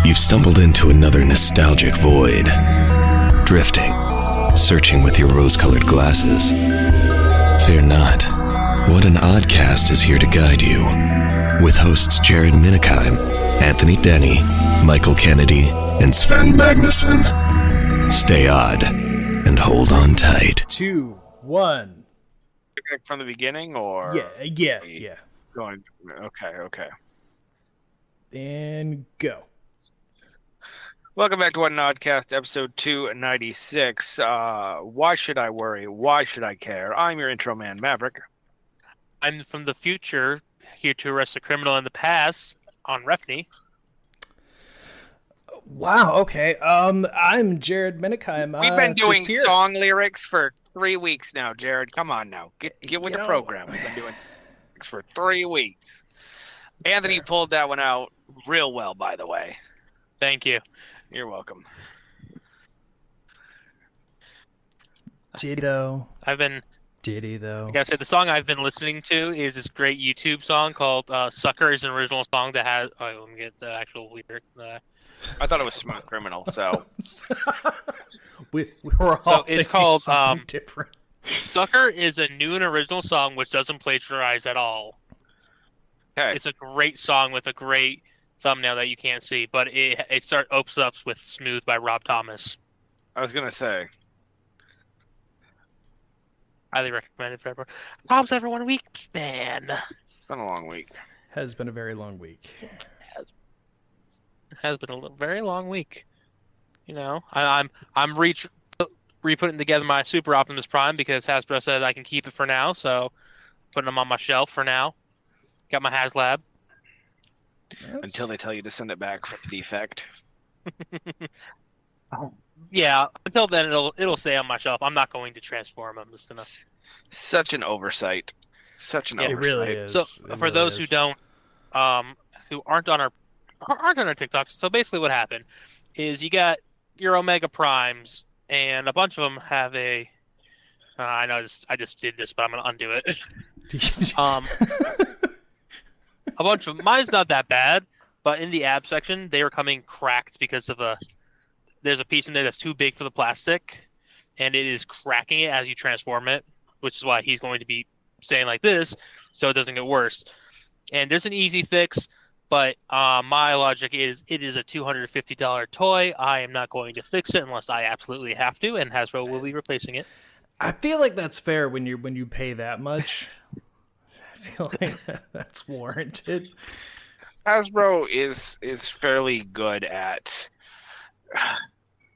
You've stumbled into another nostalgic void. Drifting, searching with your rose-colored glasses. Fear not. What an Oddcast is here to guide you. With hosts Jared Minikheim, Anthony Denny, Michael Kennedy, and Sven Magnuson. Stay odd and hold on tight. 2, 1. From the beginning, or Yeah. Going. Okay. And go. Welcome back to What an Oddcast, episode 296. Why should I worry? Why should I care? I'm your intro man, Maverick. I'm from the future, here to arrest a criminal in the past on Refney. Wow, okay. I'm Jared Minikheim. We've been doing song lyrics for 3 weeks now, Jared. Come on now. Get with the program. We've been doing lyrics for 3 weeks. Anthony pulled that one out real well, by the way. Thank you. You're welcome. Diddy though. I gotta say, the song I've been listening to is this great YouTube song called Sucker. Is an original song that has... Oh, let me get the actual lyric. I thought it was Smooth Criminal, so... we're all it's called different. Sucker is a new and original song which doesn't plagiarize at all. Okay. It's a great song with a great thumbnail that you can't see, but it opens up with Smooth by Rob Thomas. I was going to say... Highly recommended for everyone. Problems every 1 week, man. It's been a long week. Has been a very long week. It has been a very long week. You know, I'm re-putting together my Super Optimus Prime because Hasbro said I can keep it for now, so putting them on my shelf for now. Got my HasLab. Until they tell you to send it back for the defect. Yeah, until then it'll stay on my shelf. I'm not going to transform. I'm just gonna. Such an oversight. Such an oversight. It really is. So for those who don't, who aren't on our TikTok, so basically what happened is you got your Omega Primes, and a bunch of them have a. I know I just did this, but I'm gonna undo it. A bunch of mine's not that bad, but in the ab section they were coming cracked because of there's a piece in there that's too big for the plastic, and it is cracking it as you transform it, which is why he's going to be staying like this, so it doesn't get worse. And there's an easy fix, but my logic is it is a $250 toy. I am not going to fix it unless I absolutely have to, and Hasbro will be replacing it. I feel like that's fair when you pay that much. I feel like that's warranted. Hasbro is fairly good at,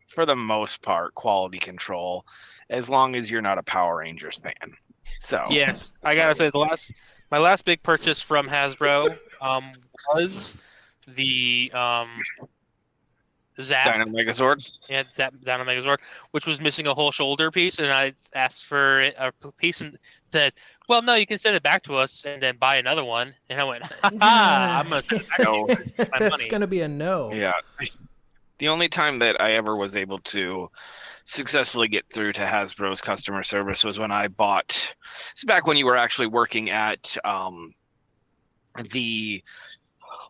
for the most part, quality control, as long as you're not a Power Rangers fan. So yes, I gotta say my last big purchase from Hasbro was the Zap Dino Megazord. Yeah, Zap Dino Megazord, which was missing a whole shoulder piece, and I asked for a piece and said, "Well, no, you can send it back to us and then buy another one." And I went, "Ha ha! I'm gonna send it back to you. It's my That's money." gonna be a no. Yeah. The only time that I ever was able to successfully get through to Hasbro's customer service was when I bought... It's back when you were actually working at the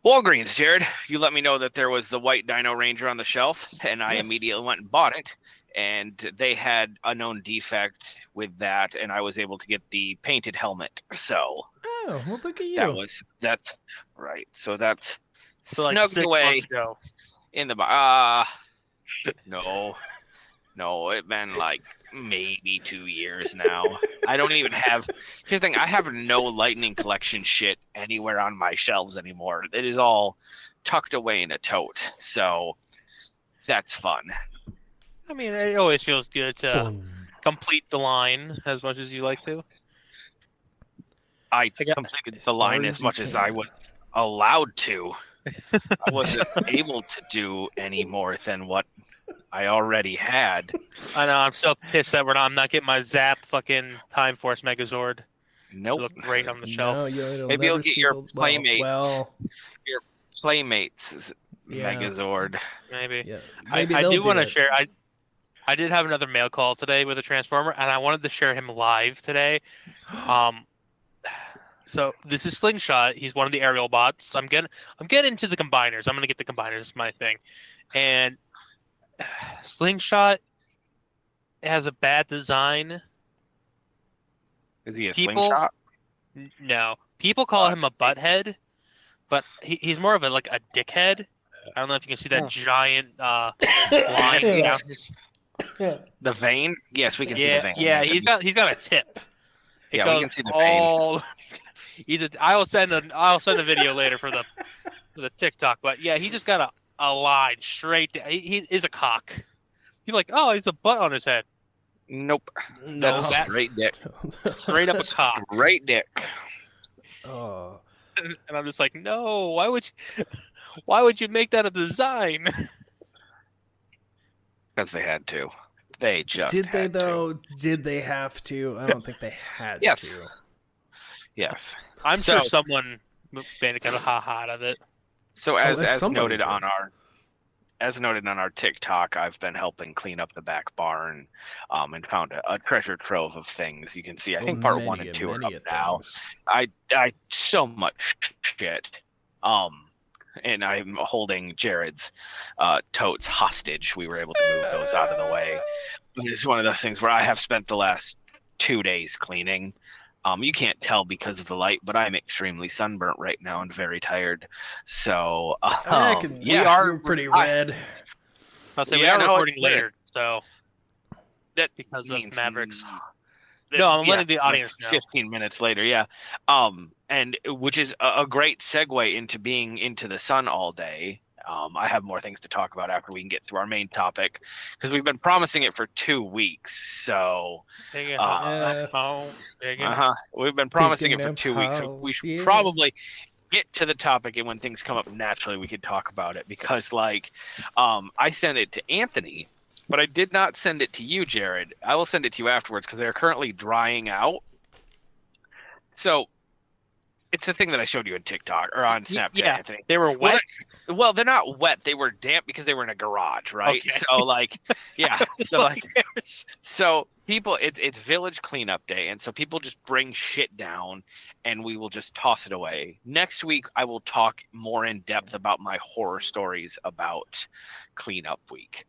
Walgreens, Jared. You let me know that there was the white Dino Ranger on the shelf, and I immediately went and bought it. And they had a known defect with that, and I was able to get the painted helmet. So... Oh, well, look at you. That's right. So that's So like snugged 6 away months ago. in the no, it's been like maybe 2 years now. I don't even have. Here's the thing: I have no Lightning Collection shit anywhere on my shelves anymore. It is all tucked away in a tote. So that's fun. I mean, it always feels good to complete the line as much as you like to. I completed the line as much as I was allowed to. I wasn't able to do any more than what I already had. I know, I'm so pissed that I'm not getting my Zap fucking Time Force Megazord. Nope. It looked great on the shelf. No, Maybe you'll get your Playmates. Your Playmates Megazord. Maybe. Yeah, I they'll do want to it. share. I did have another mail call today with a Transformer, and I wanted to share him live today. So this is Slingshot. He's one of the aerial bots. I'm getting into the combiners. I'm gonna get the combiners. It's my thing. And Slingshot has a bad design. Is he a People- slingshot? No, people call him a butthead, but he's more of a dickhead. I don't know if you can see that giant line Yes. down his. The vein? Yes, we can see the vein. Yeah, he's got a tip. It Yeah, goes we can see the vein. all. I'll send a video later for the TikTok, but yeah, he just got a line straight. He is a cock. You're like, oh, he's a butt on his head. Nope. No. That's straight dick. Straight up a cock. Straight dick. Oh. And I'm just like, no, why would you make that a design? Because they had to. They just Did they had to. though? Did they have to? I don't think they had Yes. to. Yes. I'm So- sure someone made a kind of ha-ha out of it. So if as somebody noted did. on our TikTok, I've been helping clean up the back barn, and found a treasure trove of things. You can see. I think part 1 and 2 are up now. I so much shit. And I'm holding Jared's totes hostage. We were able to move those out of the way. It's one of those things where I have spent the last 2 days cleaning. You can't tell because of the light, but I'm extremely sunburnt right now and very tired. So You're pretty red. I'll say Yeah, we are no, recording it's later, so that because of means Mavericks. No, I'm letting the audience know. 15 minutes later, yeah. And which is a great segue into being into the sun all day. I have more things to talk about after we can get through our main topic because we've been promising it for 2 weeks. So we've been promising it for 2 weeks. So we should probably get to the topic, and when things come up naturally, we could talk about it because, I sent it to Anthony. But I did not send it to you, Jared. I will send it to you afterwards because they're currently drying out. So it's the thing that I showed you on TikTok or on Snapchat, Yeah, Anthony. they were wet. Well, they're not wet. They were damp because they were in a garage, right? Okay. So yeah. So people, it's Village Cleanup Day, and so people just bring shit down, and we will just toss it away. Next week, I will talk more in depth about my horror stories about Cleanup Week,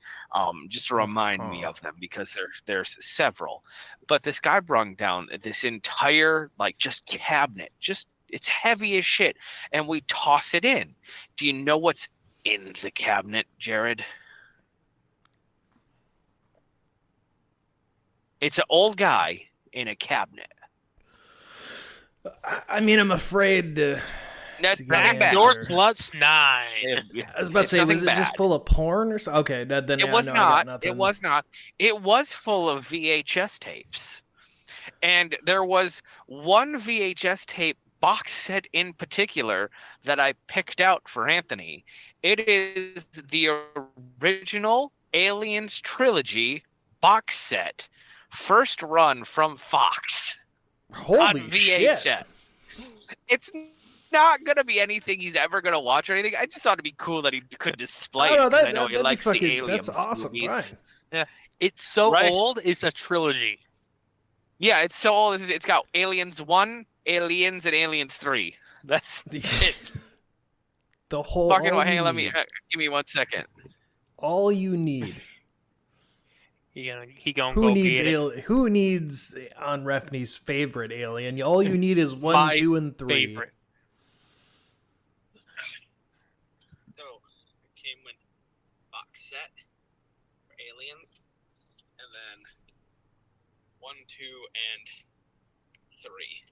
just to remind me of them because there's several. But this guy brung down this entire just cabinet, it's heavy as shit, and we toss it in. Do you know what's in the cabinet, Jared? It's an old guy in a cabinet. I mean, I'm afraid to. That's get an nothing bad. answer. Your Sluts 9. I was about to say, was it just full of porn or something? Okay, then It was not. It was not. It was full of VHS tapes, and there was one VHS tape box set in particular that I picked out for Anthony. It is the original Aliens trilogy box set, first run from Fox Holy on VHS. shit! It's not gonna be anything he's ever gonna watch or anything. I just thought it'd be cool that he could display it. 'Cause I know he likes the Aliens. That's awesome, movies. Brian. It's so Right. old. It's a trilogy. Yeah, it's so old. It's got Aliens 1, Aliens, and Aliens 3. That's it. The whole. Talking all about, hang you on, give me 1 second. All you need. He gonna go get it. Who needs on Refney's favorite alien? All you need is 1, My 2, and 3. Favorite. So it came with box set for Aliens, and then 1, 2, and 3.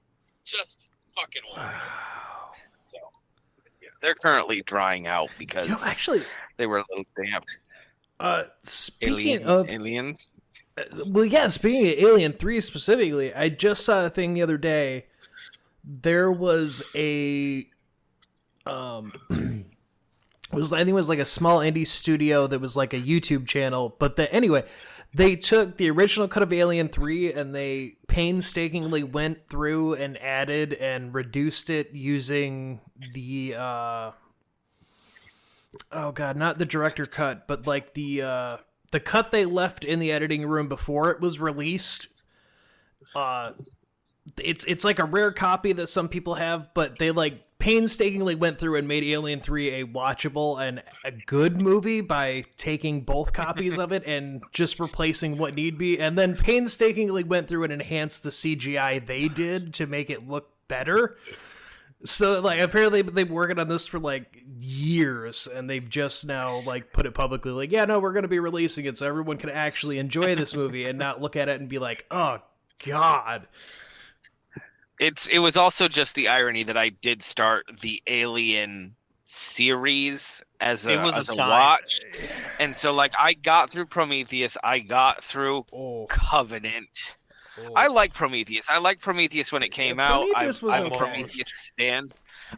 Just fucking wonderful. Wow. So yeah, they're currently drying out because Actually, they were a little damp. speaking of Aliens. speaking of Alien 3 specifically, I just saw a thing the other day. There was a I think it was like a small indie studio that was like a YouTube channel, but anyway, they took the original cut of Alien 3 and they painstakingly went through and added and reduced it using the oh god, not the director cut, but like the cut they left in the editing room before it was released. it's like a rare copy that some people have, but they like painstakingly went through and made Alien 3 a watchable and a good movie by taking both copies of it and just replacing what need be, and then painstakingly went through and enhanced the CGI they did to make it look better. So like apparently they've been working on this for like years, and they've just now like put it publicly like, yeah, no, we're going to be releasing it so everyone can actually enjoy this movie and not look at it and be like, oh god. It was also just the irony that I did start the Alien series as a watch, and so like I got through Prometheus, I got through Covenant. I like Prometheus. I like Prometheus when it came out. I'm a Prometheus stand.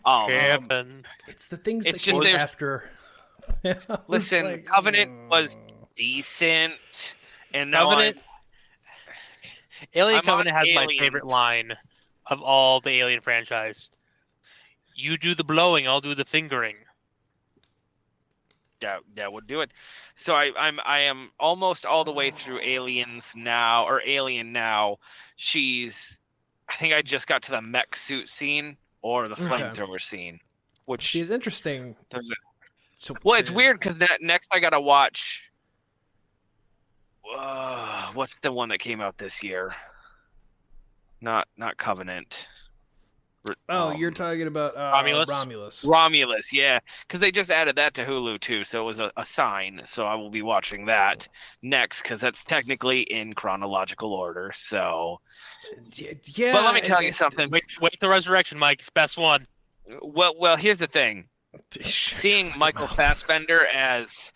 It's the things it's that just came after. Listen, like, Covenant was decent, and now Alien I'm Covenant has Aliens. my favorite line of all the Alien franchise. You do the blowing, I'll do the fingering. That would do it. So I am almost all the way through Alien now. I think I just got to the mech suit scene or the flamethrower scene, which she's interesting. Well, it's weird because next I gotta watch. What's the one that came out this year? Not Covenant. You're talking about Romulus? Romulus, yeah. Because they just added that to Hulu, too, so it was a sign. So I will be watching that next, because that's technically in chronological order, so... Yeah. But let me tell you something. Wait the resurrection, Mike. It's best one. Well, here's the thing. Seeing Michael Fassbender as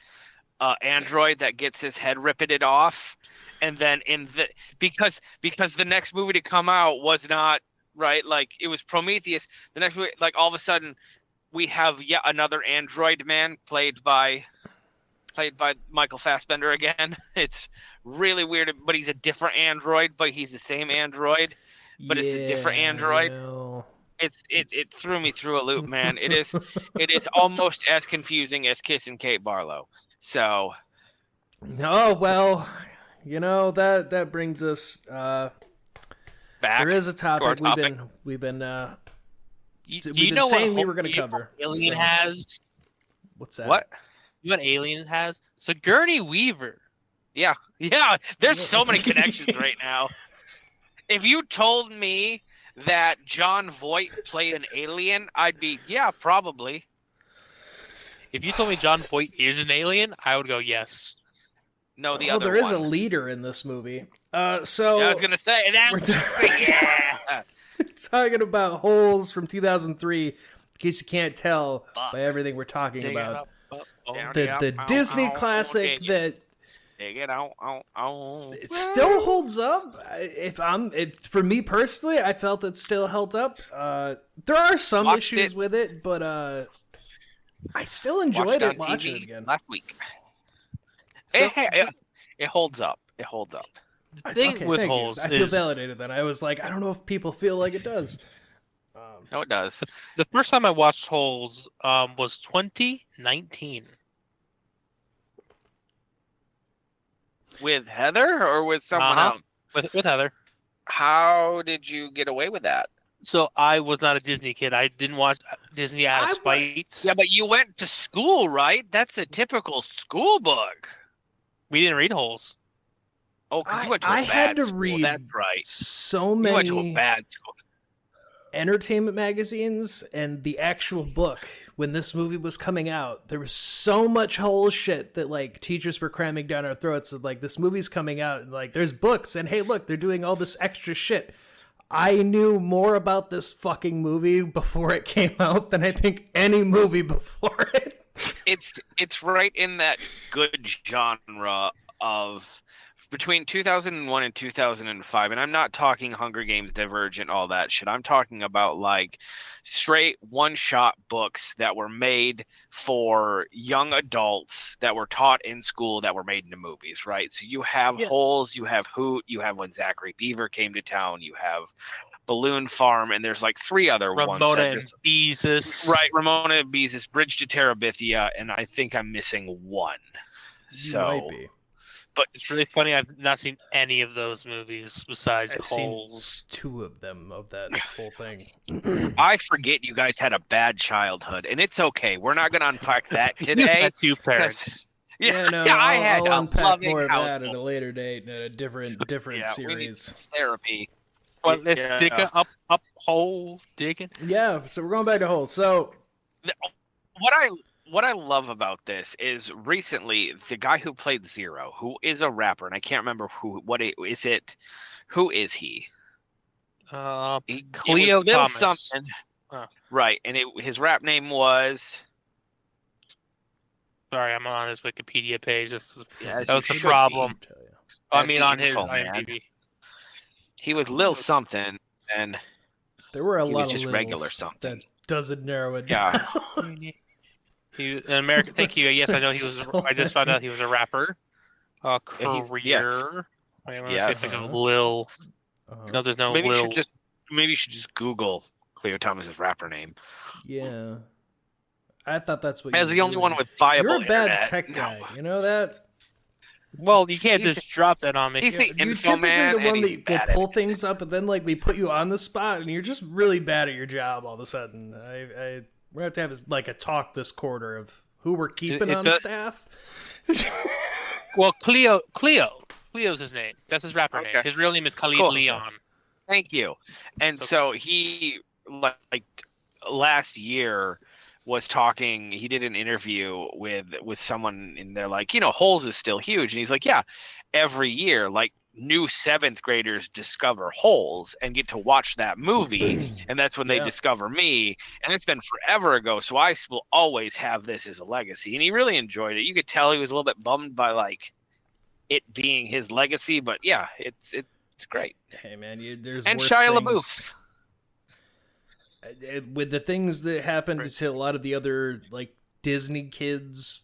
android that gets his head ripped off, and then because the next movie to come out was not right, like it was Prometheus. The next movie, like all of a sudden, we have yet another android man played by Michael Fassbender again. It's really weird, but he's a different android, but he's the same android, but it's a different android. It threw me through a loop, man. It is almost as confusing as Kissing Kate Barlow. So, oh well. That brings us back. There is a topic we've been saying we were going to cover. Alien has. What's that? What? You know what Alien has? Sigourney Weaver. Yeah. There's so many connections right now. If you told me that John Voight played an alien, I'd be probably. If you told me John Voight is an alien, I would go yes. No, the other there is one. a leader in this movie. I was gonna say that. We're talking about Holes from 2003. In case you can't tell by everything we're talking about, the Disney classic that it still holds up. For me personally, I felt it still held up. There are some issues with it, but I still enjoyed it watching it again last week. It holds up. It holds up. The thing with Holes I feel validated then. I was like, I don't know if people feel like it does. No, it does. The first time I watched Holes was 2019. With Heather or with someone else? With Heather. How did you get away with that? So I was not a Disney kid. I didn't watch Disney out of spite. Yeah, but you went to school, right? That's a typical school book. We didn't read Holes. Oh, because you went to a bad school. I had to read That's right. So many you went to a bad school. Entertainment magazines and the actual book when this movie was coming out. There was so much whole shit that like teachers were cramming down our throats of like, this movie's coming out and like there's books and hey look, they're doing all this extra shit. I knew more about this fucking movie before it came out than I think any movie before it. It's right in that good genre of between 2001 and 2005, and I'm not talking Hunger Games, Divergent, all that shit. I'm talking about like straight one-shot books that were made for young adults that were taught in school that were made into movies, right? So you have Holes, you have Hoot, you have When Zachary Beaver Came to Town, you have Balloon Farm, and there's like three other ones. Ramona and Beezus. Right, Ramona and Beezus, Bridge to Terabithia, and I think I'm missing one. You might be. But It's really funny. I've not seen any of those movies besides I've seen Holes. 2 of them of that whole thing. I forget you guys had a bad childhood, and it's okay. We're not going to unpack that You today. had 2 parents. Yeah, no, I had I'll a unpack loving more of that at household. a later date in a different Yeah, we need series. therapy. But let's Yeah. dig up hole digging. Yeah, so we're going back to Holes. So What I love about this is recently the guy who played Zero, who is a rapper, and I can't remember who is he? Cleo it was Lil Thomas. something. Oh. Right, and his rap name was Sorry, I'm on his Wikipedia page. as That you was the should problem. be. I As mean, the on his info man. IMDb. He was Lil something, and there were a he lot was of just Lils regular something. that doesn't narrow it Yeah. down. He an American. Thank you. Yes, I know he was. So I just found out he was a rapper. Yeah, Career. Wait, I'm gonna Yes. see if I can Lil. No, there's no maybe Lil. you should just Google Cleo Thomas's rapper name. Yeah. I thought that's what As you the only were one doing. with viable You're a bad internet. tech No. guy. You know that? Well, you can't He's just drop that on me. he's the You're info typically man, the and one he's that bad will at pull it. things up, and then like we put you on the spot, and you're just really bad at your job all of a sudden. We're gonna have to have like a talk this quarter of who we're keeping It on does- staff. Well, Cleo's his name. That's his rapper name. Okay. His real name is Khalid Cool. Leon. Thank you. And It's so he, like last year, was talking. He did an interview with someone, and they're like, Holes is still huge, and he's like, yeah, every year, like new 7th graders discover Holes and get to watch that movie, and that's when they Yeah. discover me, and it's been forever ago. So I will always have this as a legacy, and he really enjoyed it. You could tell he was a little bit bummed by like it being his legacy, but yeah, it's great. Hey man, there's And worse Shia things. LaBeouf. With the things that happened to a lot of the other like Disney kids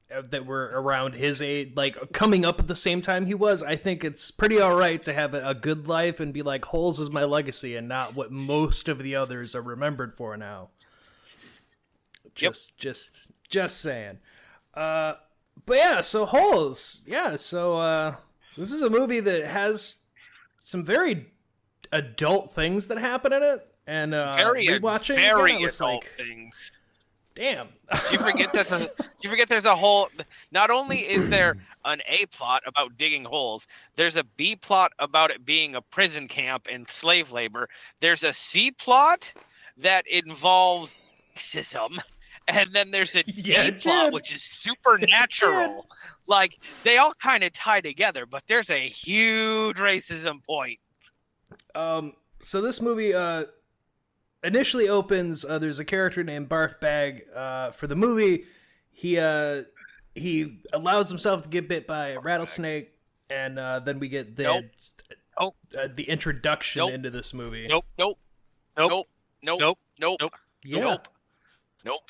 that were around his age, like coming up at the same time he was, I think it's pretty all right to have a good life and be like, Holes is my legacy and not what most of the others are remembered for now. Just saying. But yeah, so Holes. Yeah, so this is a movie that has some very adult things that happen in it. And Very rewatching very again, I was adult like, things. damn. Do you forget there's a whole? Not only is there an A plot about digging holes, there's a B plot about it being a prison camp and slave labor. There's a C plot that involves racism, and then there's a Yeah, D it plot did. which is supernatural. Like they all kind of tie together, but there's a huge racism point. So this movie initially opens. There's a character named Barf Bag. For the movie, he allows himself to get bit by a rattlesnake, and then we get the the introduction into this movie. Nope. Yeah.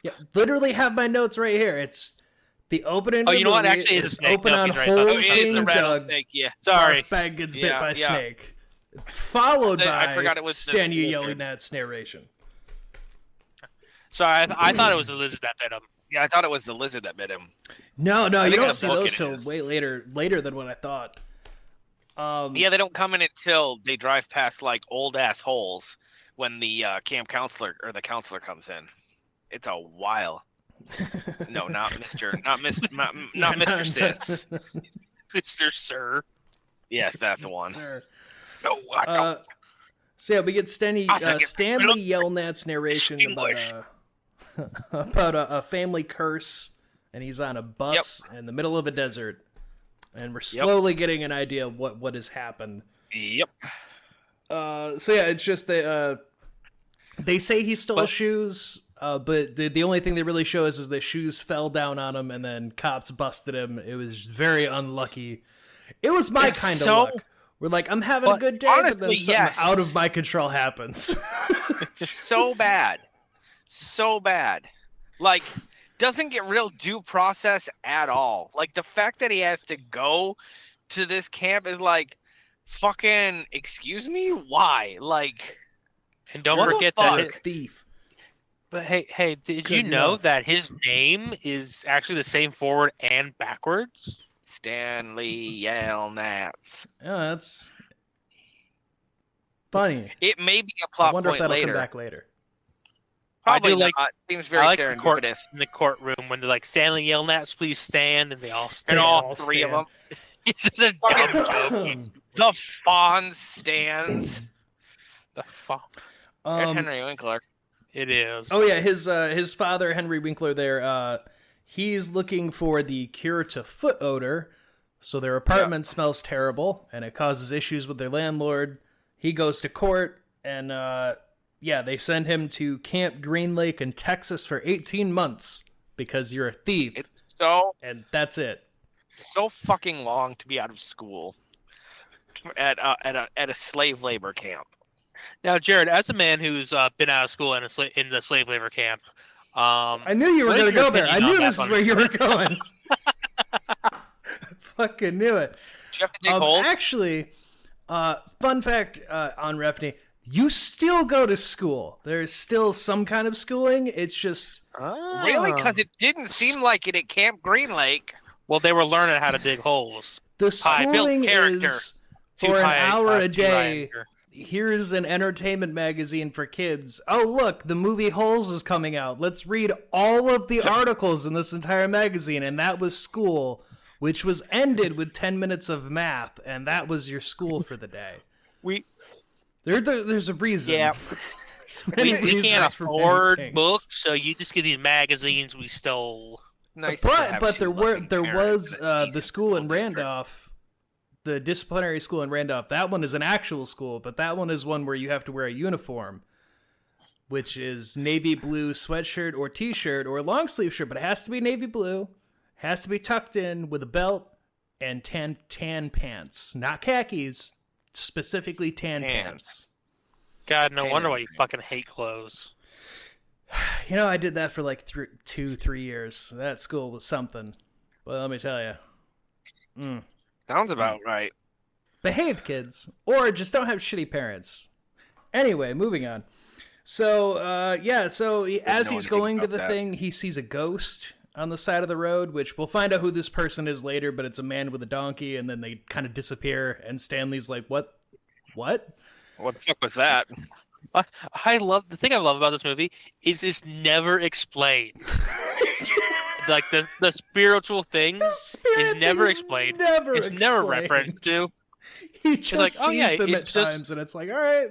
Yeah, literally have my notes right here. It's the opening. Oh, of the you know what? movie Actually, it's a is snake. Open No, on he's right. holes Oh, it is being the dug. rattlesnake. Yeah. Sorry. Barf Bag gets bit Yeah, by yeah. snake. Followed I by forgot it was the Stanya lizard. yelling that's narration. Sorry, I thought it was a lizard that bit him. Yeah, I thought it was the lizard that bit him. No, I you think in don't the see book those it till is. way later than what I thought. Yeah, they don't come in until they drive past like old ass holes when the camp counselor or the counselor comes in. It's a while. No, not Mr. Not Mr. Sis. Mr. Sir. Yes, that's the one. Sir. No, I don't. So yeah, we get Stanley Yelnats narration English. about a family curse, and he's on a bus in the middle of a desert, and we're slowly getting an idea of what has happened. Yep. So yeah, it's just they say he stole shoes, but the only thing they really show us is the shoes fell down on him, and then cops busted him. It was very unlucky. It was my kind of luck. We're like, I'm having a good day, but then honestly, something yes. out of my control happens. So bad. So bad. Like, doesn't get real due process at all. Like, the fact that he has to go to this camp is like, fucking, excuse me? Why? Like, And don't What the forget fuck? that. Thief. But did Good you know enough. that his name is actually the same forward and backwards? Stanley Yelnats. Yeah, that's funny. It may be a I plot wonder if point that'll later. come back later. Probably I do not. like- Seems very I like serendipitous. in the courtroom when they're like, Stanley Yelnats, please stand, and they all stand. And all all three of stand. them. It's just a dumb joke. The Fonz stands. The fuck? There's Um, Henry Winkler. It is. oh yeah, his father Henry Winkler there. He's looking for the cure to foot odor, so their apartment smells terrible and it causes issues with their landlord. He goes to court and they send him to Camp Green Lake in Texas for 18 months because you're a thief. It's And that's it. so fucking long to be out of school at a slave labor camp. Now, Jared, as a man who's been out of school in the slave labor camp, I knew you were what going is to your go there. I opinion on knew that this is one? where you were going. Fucking knew it. Do you have to dig holes? Actually, fun fact on Refney, you still go to school. There's still some kind of schooling. It's just Really? Because it didn't seem like it at Camp Green Lake. well, they were learning how to dig holes. the I built schooling character. is Too for an high, hour a too high day. anchor. Here's an entertainment magazine for kids. Oh, look, the movie Holes is coming out. Let's read all of the articles in this entire magazine. And that was school, which was ended with 10 minutes of math. And that was your school for the day. There's a reason. Yeah. There's many We can't reasons for many afford things. books, so you just get these magazines we stole. Nice. to have But two there loving was parents in a the decent school in district. Randolph, the disciplinary school in Randolph. That one is an actual school, but that one is one where you have to wear a uniform, which is navy blue sweatshirt or t-shirt or long sleeve shirt, but it has to be navy blue, has to be tucked in with a belt and tan pants, not khakis, specifically tan pants. God, no wonder why you Pants. fucking hate clothes. You know, I did that for like 2-3 years. That school was something. But let me tell you. Sounds about right. Behave, kids. Or just don't have shitty parents. Anyway, moving on. So, as know he's anything going to about the that. thing, he sees a ghost on the side of the road, which we'll find out who this person is later, but it's a man with a donkey, and then they kind of disappear, and Stanley's like, what? What the fuck was that? I love the thing I love about this movie is it's never explained. Like the spiritual thing is never explained. It's never referenced to. He just like, oh, sees yeah, them at it's just- times, and it's like, all right.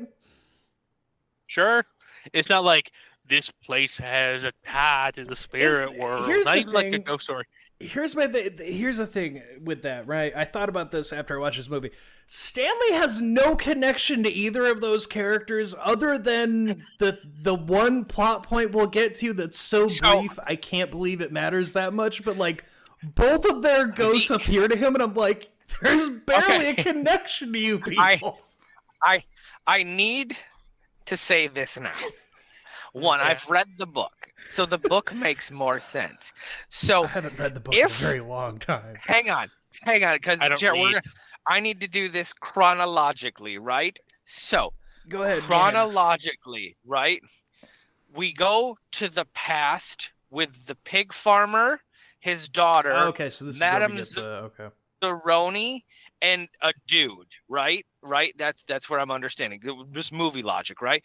Sure, it's not like this place has a tie to the spirit world. here's Not the even like a thing. ghost story. Here's the thing with that, right? I thought about this after I watched this movie. Stanley has no connection to either of those characters other than the one plot point we'll get to that's so brief I can't believe it matters that much, but like both of their ghosts appear to him and I'm like, there's barely a connection to you people. I need to say this now. One, Okay. I've read the book, so the book makes more sense. So I haven't read the book in a very long time. hang on, because I don't read. I need to do this chronologically, right? So Go ahead. chronologically, right? We go to the past with the pig farmer, his daughter, Okay, so this Madam is where we get the okay. the Roni, and a dude, right? Right? That's what I'm understanding. Just movie logic, right?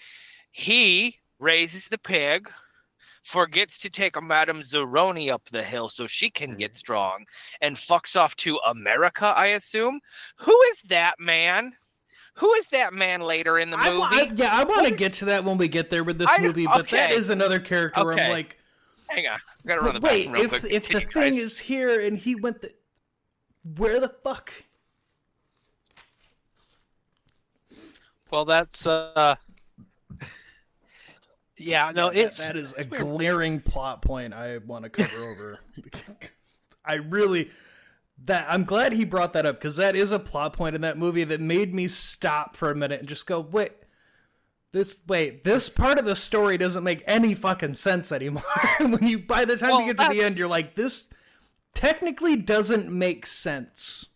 He raises the pig, forgets to take a Madame Zeroni up the hill so she can get strong, and fucks off to America, I assume. Who is that man? Who is that man later in the movie? I want to get to that when we get there with this movie, but that is another character where I'm Okay. like, Hang on. I gotta run the but wait, bathroom real quick. if the Continue, thing guys. is here and he went where the fuck? Well, that's yeah, no, it's That is a glaring plot point I want to cover over. I'm glad he brought that up because that is a plot point in that movie that made me stop for a minute and just go, this part of the story doesn't make any fucking sense anymore. When by the time you get to the end, you're like, this technically doesn't make sense.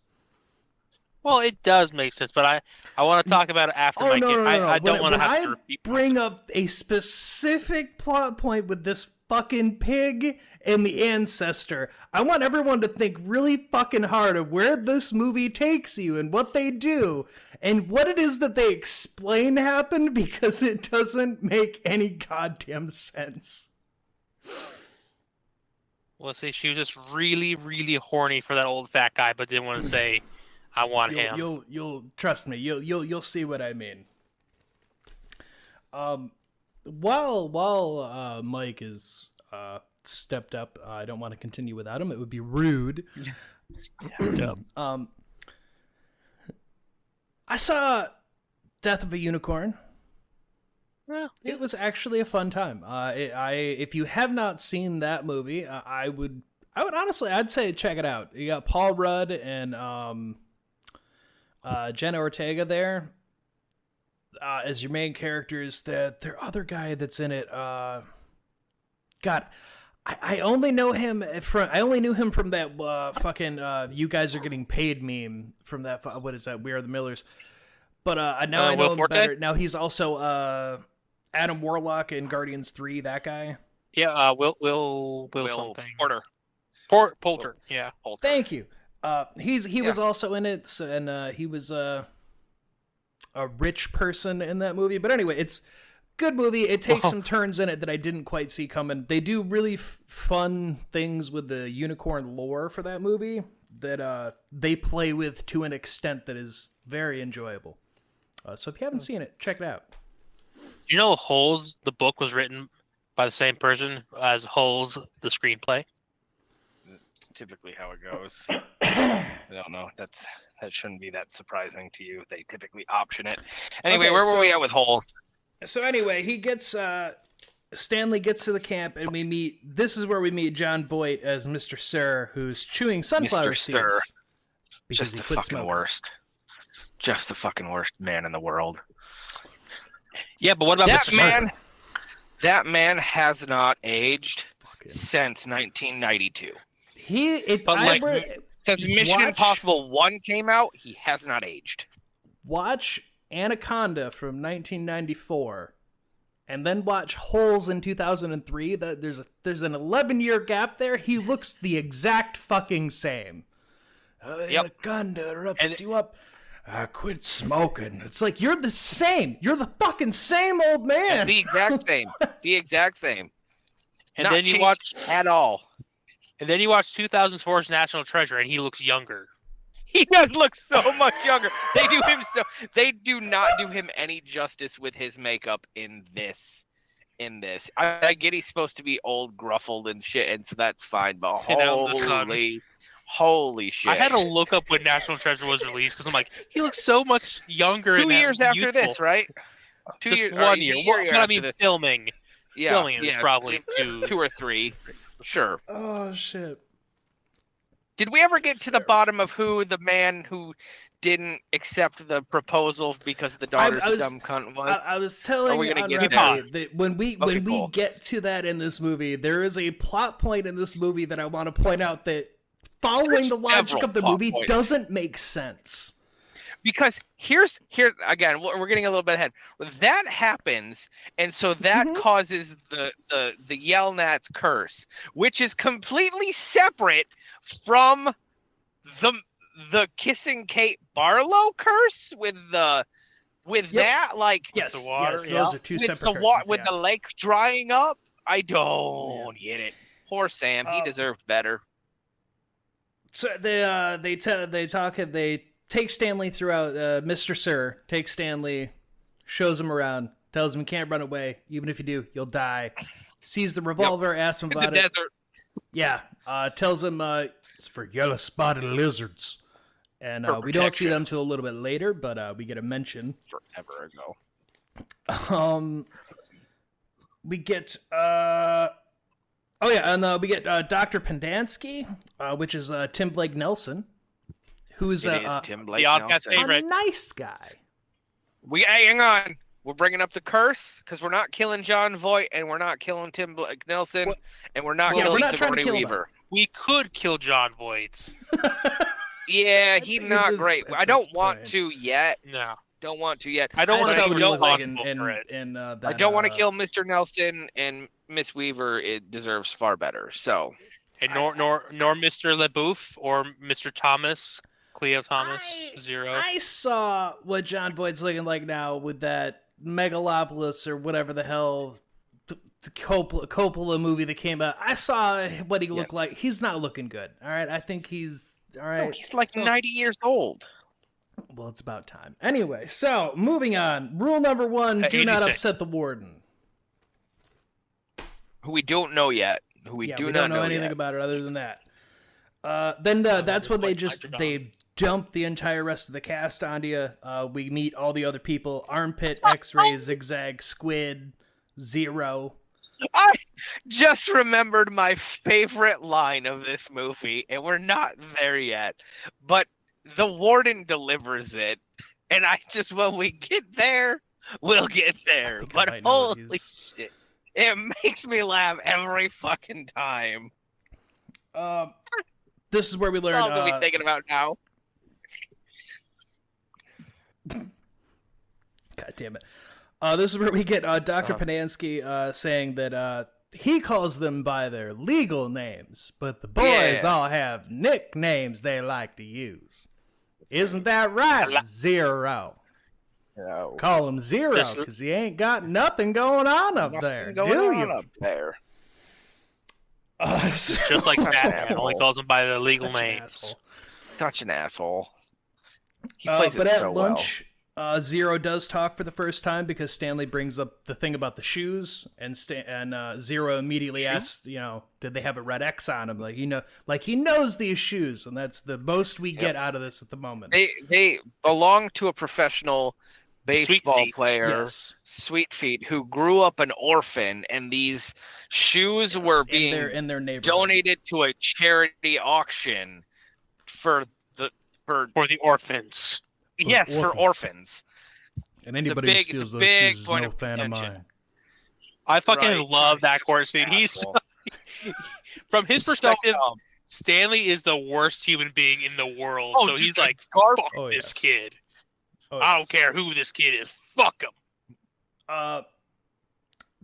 Well, it does make sense, but I want to talk about it after Oh my no, kid. no, no, no. I don't want to have to I repeat. bring up a specific plot point with this fucking pig and the ancestor. I want everyone to think really fucking hard of where this movie takes you and what they do and what it is that they explain happened, because it doesn't make any goddamn sense. Well, see, she was just really, really horny for that old fat guy, but didn't want to say, "I want him." You'll trust me. You'll see what I mean. While Mike is stepped up, I don't want to continue without him. It would be rude. I saw Death of a Unicorn. Well, It was actually a fun time. If you have not seen that movie, I would honestly, I'd say check it out. You got Paul Rudd and Jenna Ortega there as your main characters. Their other guy that's in it, God, I only know him from. I only knew him from that fucking "you guys are getting paid" meme from that. What is that? We Are the Millers. But now I know Will him Forte? better. Now he's also Adam Warlock in Guardians 3. That guy. yeah. Will something. Porter. Poulter. Yeah. Poulter. Thank you. He was also in it, and he was a rich person in that movie. But anyway, it's a good movie. It takes some turns in it that I didn't quite see coming. They do really fun things with the unicorn lore for that movie that they play with to an extent that is very enjoyable. So if you haven't seen it, check it out. You know, Holes, the book was written by the same person as Holes, the screenplay. It's typically how it goes. I don't know. That shouldn't be that surprising to you. They typically option it. Anyway, Okay, where were so- we at with Holes? So anyway, he gets Stanley gets to the camp, and this is where we meet John Voight as Mr. Sir, who's chewing sunflower Mr. seeds. Sir. Because Just he the quit fucking smoking. worst. Just the fucking worst man in the world. Yeah, but what about That Mr. man, Sir? that man has not aged Fucking- since 1992. But like- Since Mission Watch- Impossible 1 came out, he has not aged. Watch Anaconda from 1994, and then watch Holes in 2003. There's an 11-year gap there. He looks the exact fucking same. Yep. Anaconda wraps And- you up. I quit smoking. It's like you're the same. You're the fucking same old man. The exact same. The exact same. And Not then you changed watch, at all. and then you watch 2004's National Treasure, and he looks younger. He does look so much younger. They do not do him any justice with his makeup in this. I get he's supposed to be old, gruffled and shit, and so that's fine. But And out in the sun. holy shit! I had to look up when National Treasure was released because I'm like, he looks so much younger. 2 and years after youthful. this, right? 2 Just years. 1 year. Well, but I after mean, this. filming. Yeah, filming is yeah, probably two. 2 or 3. Sure. Oh shit. Did we ever get to the bottom of who the man who didn't accept the proposal because the daughter's I was- dumb cunt was? I was telling Are we gonna on get record there? that when we cool. get to that in this movie, there is a plot point in this movie that I want to point out that following There's the logic several of the plot movie points. doesn't make sense. Because here again, we're getting a little bit ahead. That happens, and so that Mhm. causes the Yelnats curse, which is completely separate from the Kissing Kate Barlow curse with Yep. that, like Yes, the water, yes, yeah. those are two with separate the curses, with yeah. the lake drying up. I don't get it. Poor Sam, he deserved better. So they take Stanley throughout. Mr. Sir takes Stanley, shows him around, tells him he can't run away. Even if you do, you'll die. Sees the revolver, asks him It's a about it. desert. Yeah, tells him it's for yellow spotted lizards. And For we don't see protection. them till a little bit later, but we get a mention. Forever ago. We get we get Dr. Pendansky, which is Tim Blake Nelson, who's It is a Tim Blake Oddcast Nelson. favorite. nice guy. Hey, hang on. We're bringing up the curse because we're not killing John Voight and we're not killing Tim Blake Nelson and we're not Yeah, we're killing not trying to Sigourney kill Weaver. We could kill John Voight. Yeah, I he's think not it is great. at I don't this want point. to yet. No, Don't want to yet. I don't I want saw to what be he looked like responsible for it. I don't want to kill Mr. Nelson and Miss Weaver. It deserves far better. So, And nor Mr. LeBouf or Mr. Thomas, Cleo Thomas, Zero. I saw what John Boyd's looking like now with that Megalopolis or whatever the hell Coppola movie that came out. I saw what he looked like. He's not looking good. All right, I think he's all right. no, he's like 90 years old. Well, it's about time. Anyway, so moving on. Rule number 1: do not 86. upset the warden. Who we don't know yet. Who we do we not don't know anything yet. about it other than that. Then that's when they dump the entire rest of the cast onto you. We meet all the other people: Armpit, X-Ray, Zigzag, Squid, Zero. I just remembered my favorite line of this movie, and we're not there yet. But the warden delivers it, and when we get there, we'll get there. But holy shit, it makes me laugh every fucking time. This is where we learn. That's all I'm gonna be thinking about now. God damn it. This is where we get Dr. Panansky saying that he calls them by their legal names, but the boys all have nicknames they like to use. Isn't that right, Zero? No. Call him Zero because he ain't got nothing going on up there, do you? Up there. Just like Batman, only calls them by their legal Such an names. asshole. Such an asshole. He plays but it at so lunch, Zero does talk for the first time because Stanley brings up the thing about the shoes, and Zero immediately asks, did they have a red X on them? Like he knows these shoes, and that's the most we get out of this at the moment. They belong to a professional baseball player, yes. Sweet Feet, who grew up an orphan, and these shoes were being in their neighborhood donated to a charity auction for the orphans. Yes, for orphans. And anybody who steals those shoes is no fan of mine. I fucking love that court scene. He's from his perspective, Stanley is the worst human being in the world. So he's like, fuck this kid. I don't care who this kid is. Fuck him.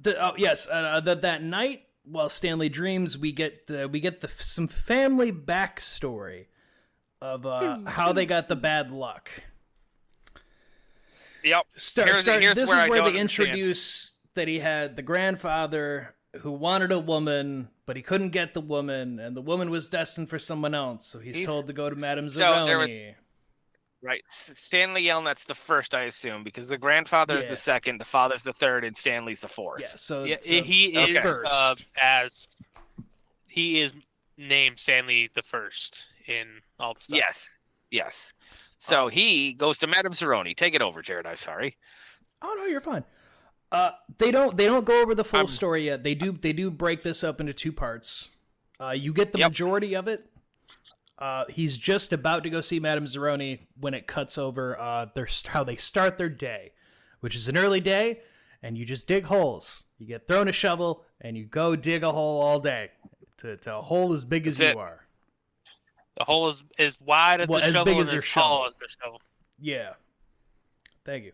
That night while Stanley dreams, we get some family backstory of how they got the bad luck. Yep. This is where they introduce that he had the grandfather who wanted a woman, but he couldn't get the woman, and the woman was destined for someone else, so he's told to go to Madame Zeroni. Right. Stanley Yelnat's the first, I assume, because the grandfather is the second, the father's the third, and Stanley's the fourth. Yeah, so he is named Stanley the First in all the stuff. Yes. So he goes to Madame Zeroni. Take it over, Jared. I'm sorry. Oh no, you're fine. They don't go over the full story yet. They do break this up into two parts. You get the majority of it. He's just about to go see Madame Zeroni when it cuts over how they start their day, which is an early day, and you just dig holes. You get thrown a shovel, and you go dig a hole all day to a hole as big as you are. The hole is as wide as the shovel, big as and as tall as the shovel. Yeah. Thank you.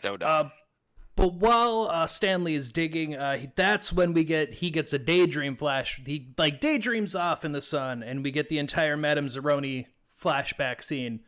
But while Stanley is digging, that's when he gets a daydream flash. He daydreams off in the sun, and we get the entire Madame Zeroni flashback scene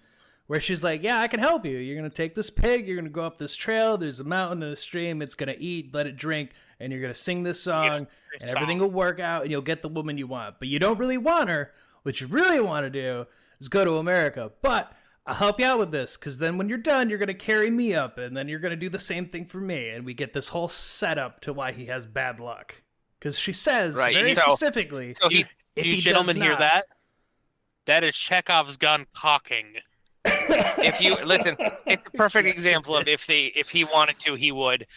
where she's like, "Yeah, I can help you. You're gonna take this pig. You're gonna go up this trail. There's a mountain and a stream. It's gonna eat. Let it drink, and you're gonna sing this song, and everything will work out, and you'll get the woman you want. But you don't really want her. What you really want to do is go to America. But I'll help you out with this, because then when you're done, you're going to carry me up, and then you're going to do the same thing for me." And we get this whole setup to why he has bad luck. Because she says very specifically... So do you gentlemen hear that? That is Chekhov's gun cocking. If you listen, it's a perfect example of if he wanted to, he would.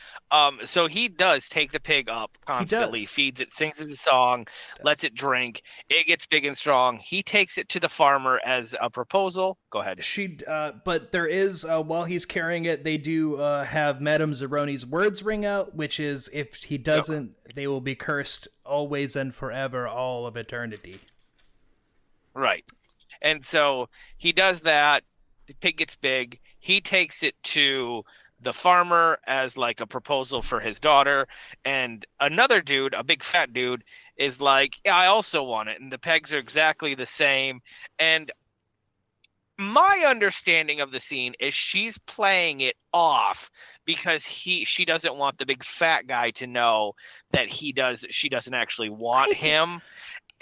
So he does take the pig up constantly, feeds it, sings it a song, lets it drink. It gets big and strong. He takes it to the farmer as a proposal. Go ahead. But there is while he's carrying it, they do have Madame Zeroni's words ring out, which is if he doesn't, they will be cursed always and forever, all of eternity. Right. And so he does that. The pig gets big. He takes it to the farmer as like a proposal for his daughter. And another dude, a big fat dude, is like, yeah, I also want it. And the pegs are exactly the same. And my understanding of the scene is she's playing it off because she doesn't want the big fat guy to know that she doesn't actually want him.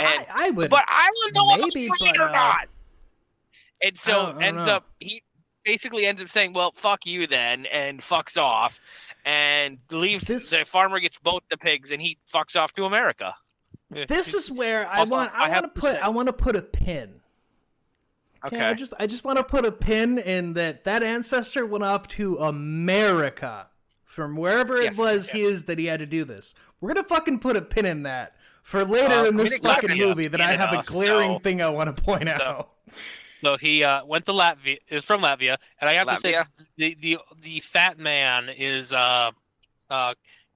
And I would, but I don't know maybe, if I'm right but, or not. And so I don't know. he basically ends up saying, well, fuck you then, and fucks off and leaves. The farmer gets both the pigs and he fucks off to America. This is where I Also, want to put a pin. Okay. I just want to put a pin in that ancestor went off to America from wherever it was he had to do this. We're gonna fucking put a pin in that for later in this fucking movie that I have a glaring thing I want to point out. So he went to Latvia. Is from Latvia, and I have to say the fat man is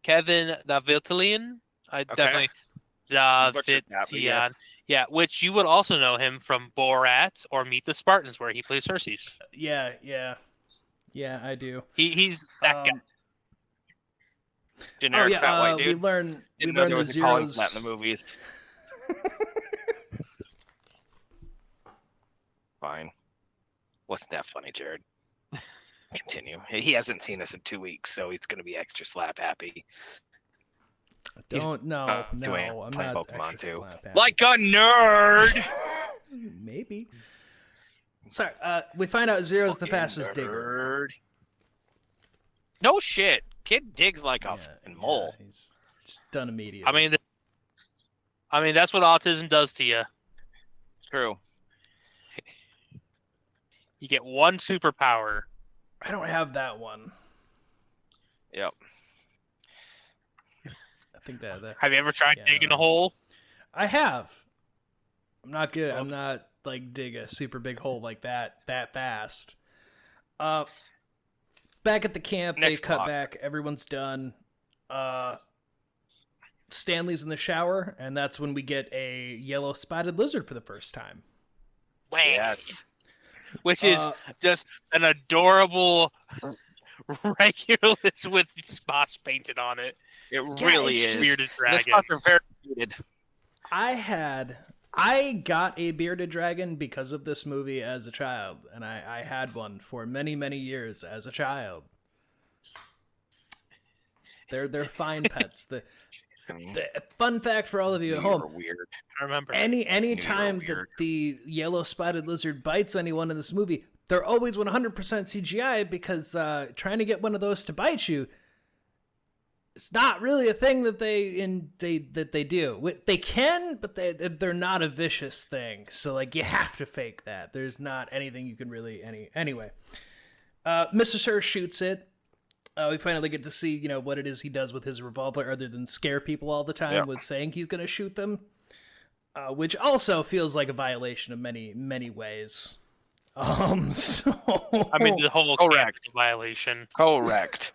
Kevin Davitalian. Definitely Davitian. Yeah, which you would also know him from Borat or Meet the Spartans, where he plays Xerxes. Yeah, I do. He's that guy. Generic fat white dude. We learn there was the a calling zeros. for that in the movies. Fine. Wasn't that funny, Jared? Continue. He hasn't seen us in 2 weeks, so he's going to be extra slap happy. I'm not Pokemon extra too. slap happy. Like a nerd. Maybe. Sorry, we find out Zero's the fastest digger. No shit. Kid digs like a fucking mole. He's just done immediately. I mean that's what autism does to you. True. You get one superpower. I don't have that one. Yep. I think that. Have you ever tried digging a hole? I have. I'm not good. I'm not like dig a super big hole like that fast. Back at the camp, they cut back. Everyone's done. Stanley's in the shower, and that's when we get a yellow spotted lizard for the first time. Yes. Which is just an adorable regular lizard with spots painted on it. It really is. Bearded dragon. The spots are very bearded. I got a bearded dragon because of this movie as a child, and I had one for many, many years as a child. They're fine pets. The fun fact for all of you at home: weird. I remember any time that the yellow spotted lizard bites anyone in this movie, they're always 100% CGI because trying to get one of those to bite you. It's not really a thing that they do. They can, but they're not a vicious thing. So like you have to fake that. There's not anything you can really anyway. Mr. Sir shoots it. We finally get to see what it is he does with his revolver, other than scare people all the time with saying he's going to shoot them, which also feels like a violation of many ways. So... I mean, the whole correct violation. Correct.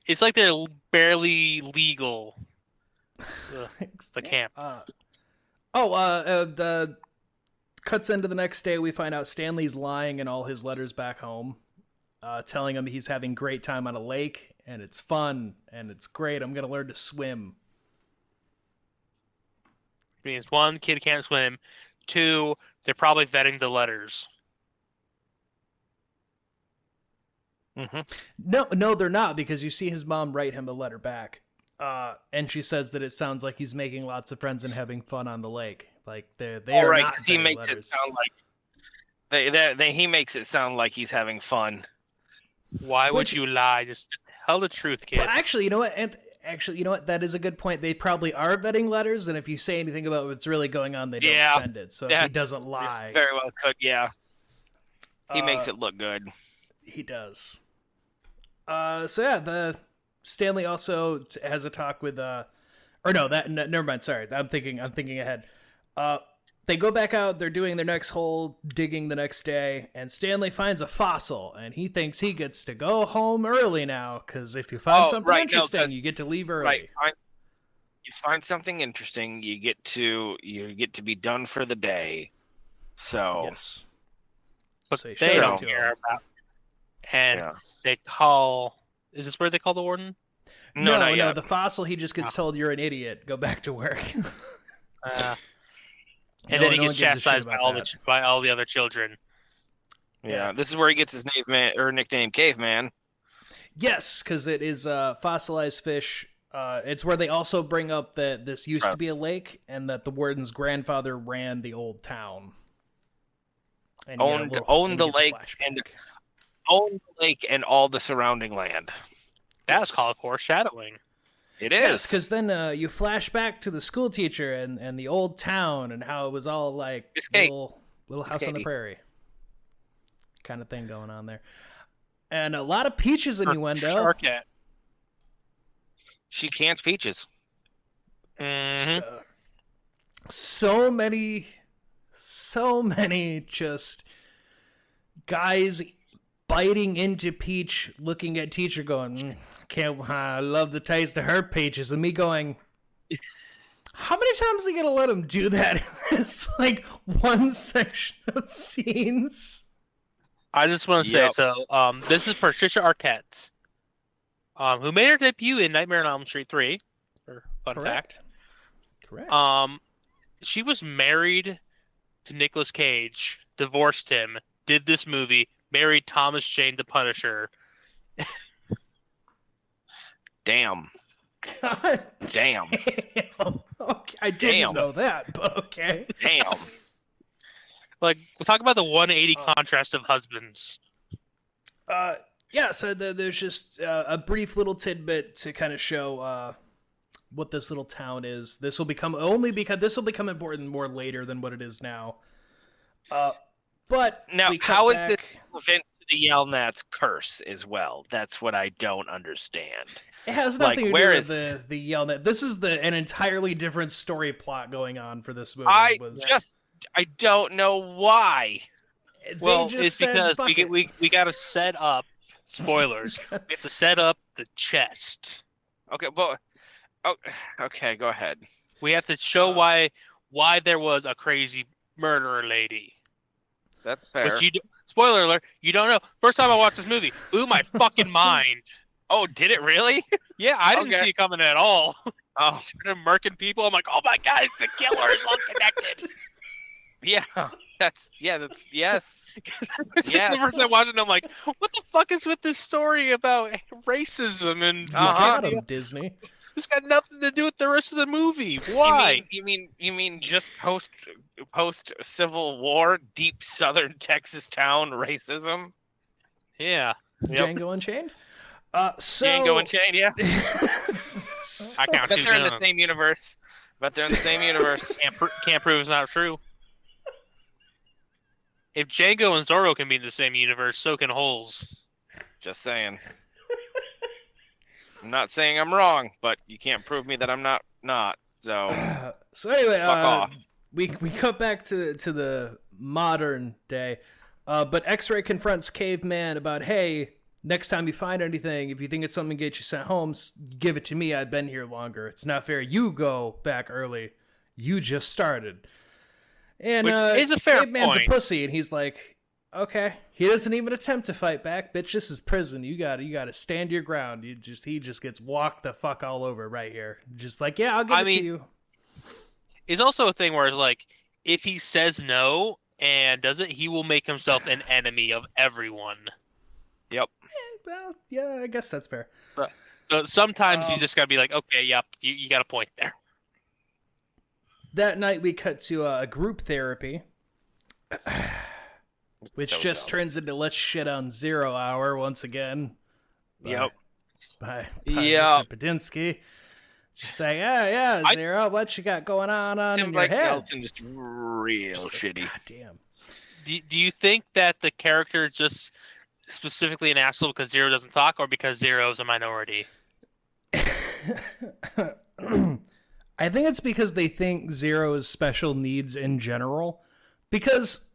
It's like they're barely legal. The camp. The cuts into the next day. We find out Stanley's lying in all his letters back home, telling him he's having great time on a lake and it's fun and it's great. I'm gonna learn to swim. Means one, kid can't swim. Two, they're probably vetting the letters. Mm-hmm. No, they're not, because you see his mom write him a letter back, and she says that it sounds like he's making lots of friends and having fun on the lake. Like they are right, not. He makes letters. It sound like he makes it sound like he's having fun. Why would you lie? Just tell the truth, kid. But actually, you know what? That is a good point. They probably are vetting letters, and if you say anything about what's really going on, they don't send it. So if he doesn't lie, very well could. Yeah, he makes it look good. He does. The Stanley also has a talk with never mind. Sorry, I'm thinking ahead. They go back out. They're doing their next hole, digging the next day, and Stanley finds a fossil, and he thinks he gets to go home early now, because if you find something interesting, you get to leave early. Right. You find something interesting, you get to be done for the day. So Yes. But So he they shows it don't to care him. about. And yeah. they call. Is this where they call the warden? No, not yet. The fossil, he just gets told you're an idiot. Go back to work. And No- then he no gets one gives a shit chastised about by all the other children. Yeah, this is where he gets his nickname Caveman. Yes, because it is fossilized fish. It's where they also bring up that this used to be a lake and that the warden's grandfather ran the old town. And Owned the lake and all the surrounding land. That's called foreshadowing. It is. Yes, because then you flash back to the school teacher and the old town and how it was all like little house on the prairie kind of thing going on there. And a lot of peaches innuendo. Sharkette. She cans peaches. Mm-hmm. So many just guys biting into Peach, looking at teacher going, I love the taste of her peaches. And me going, how many times are you going to let him do that? It's like one section of scenes. I just want to say, this is Patricia Arquette, who made her debut in Nightmare on Elm Street 3. Fun fact. Correct. She was married to Nicolas Cage, divorced him, did this movie, married Thomas Jane the Punisher. Damn. God Damn. Okay, I didn't know that, but okay. Damn. Like, we'll talk about the 180 contrast of husbands. Yeah, so there's just a brief little tidbit to kind of show what this little town is. This will become important more later than what it is now. But now, how is this relevant to the Yelnats curse as well? That's what I don't understand. It has nothing to do with the Yelnat. This is an entirely different story plot going on for this movie. I don't know why. It's because we got to set up spoilers. We have to set up the chest. Okay, okay, go ahead. We have to show why there was a crazy murderer lady. That's fair. Spoiler alert, you don't know. First time I watched this movie, blew my fucking mind. Oh, did it really? Yeah, I didn't see it coming at all. Oh, started murking people. I'm like, oh my god, the killer is unconnected. Yes. Yes. The first time watching it, I'm like, what the fuck is with this story about racism and got him, Disney? This got nothing to do with the rest of the movie. Why? You mean just post Civil War, deep Southern Texas town racism? Yeah. Django Unchained. Django Unchained, yeah. I count. Bet they're in the same universe. Can't prove it's not true. If Django and Zorro can be in the same universe, so can Holes. Just saying. I'm not saying I'm wrong, but you can't prove me that I'm not. So Anyway, fuck off. We cut back to the modern day, but X-Ray confronts Caveman about, hey, next time you find anything, if you think it's something to get you sent home, give it to me. I've been here longer. It's not fair. You go back early. You just started. And which is a fair Caveman's point. a pussy, and he's like, okay. He doesn't even attempt to fight back, bitch. This is prison. You gotta stand your ground. He just gets walked the fuck all over right here. Just like, yeah, I'll give it to you. It's also a thing where it's like, if he says no and does it, he will make himself an enemy of everyone. Yep. Well, yeah, I guess that's fair. So sometimes you just gotta be like, okay, yep, you got a point there. That night we cut to a group therapy, which just turns into let's shit on 0 Hour once again. Yep. By Mr. Padinsky. Just like, yeah, Zero, what you got going on in your head? Elton just real just shitty. Like, God damn. Do you think that the character is just specifically an asshole because Zero doesn't talk, or because Zero is a minority? I think it's because they think Zero is special needs in general. Because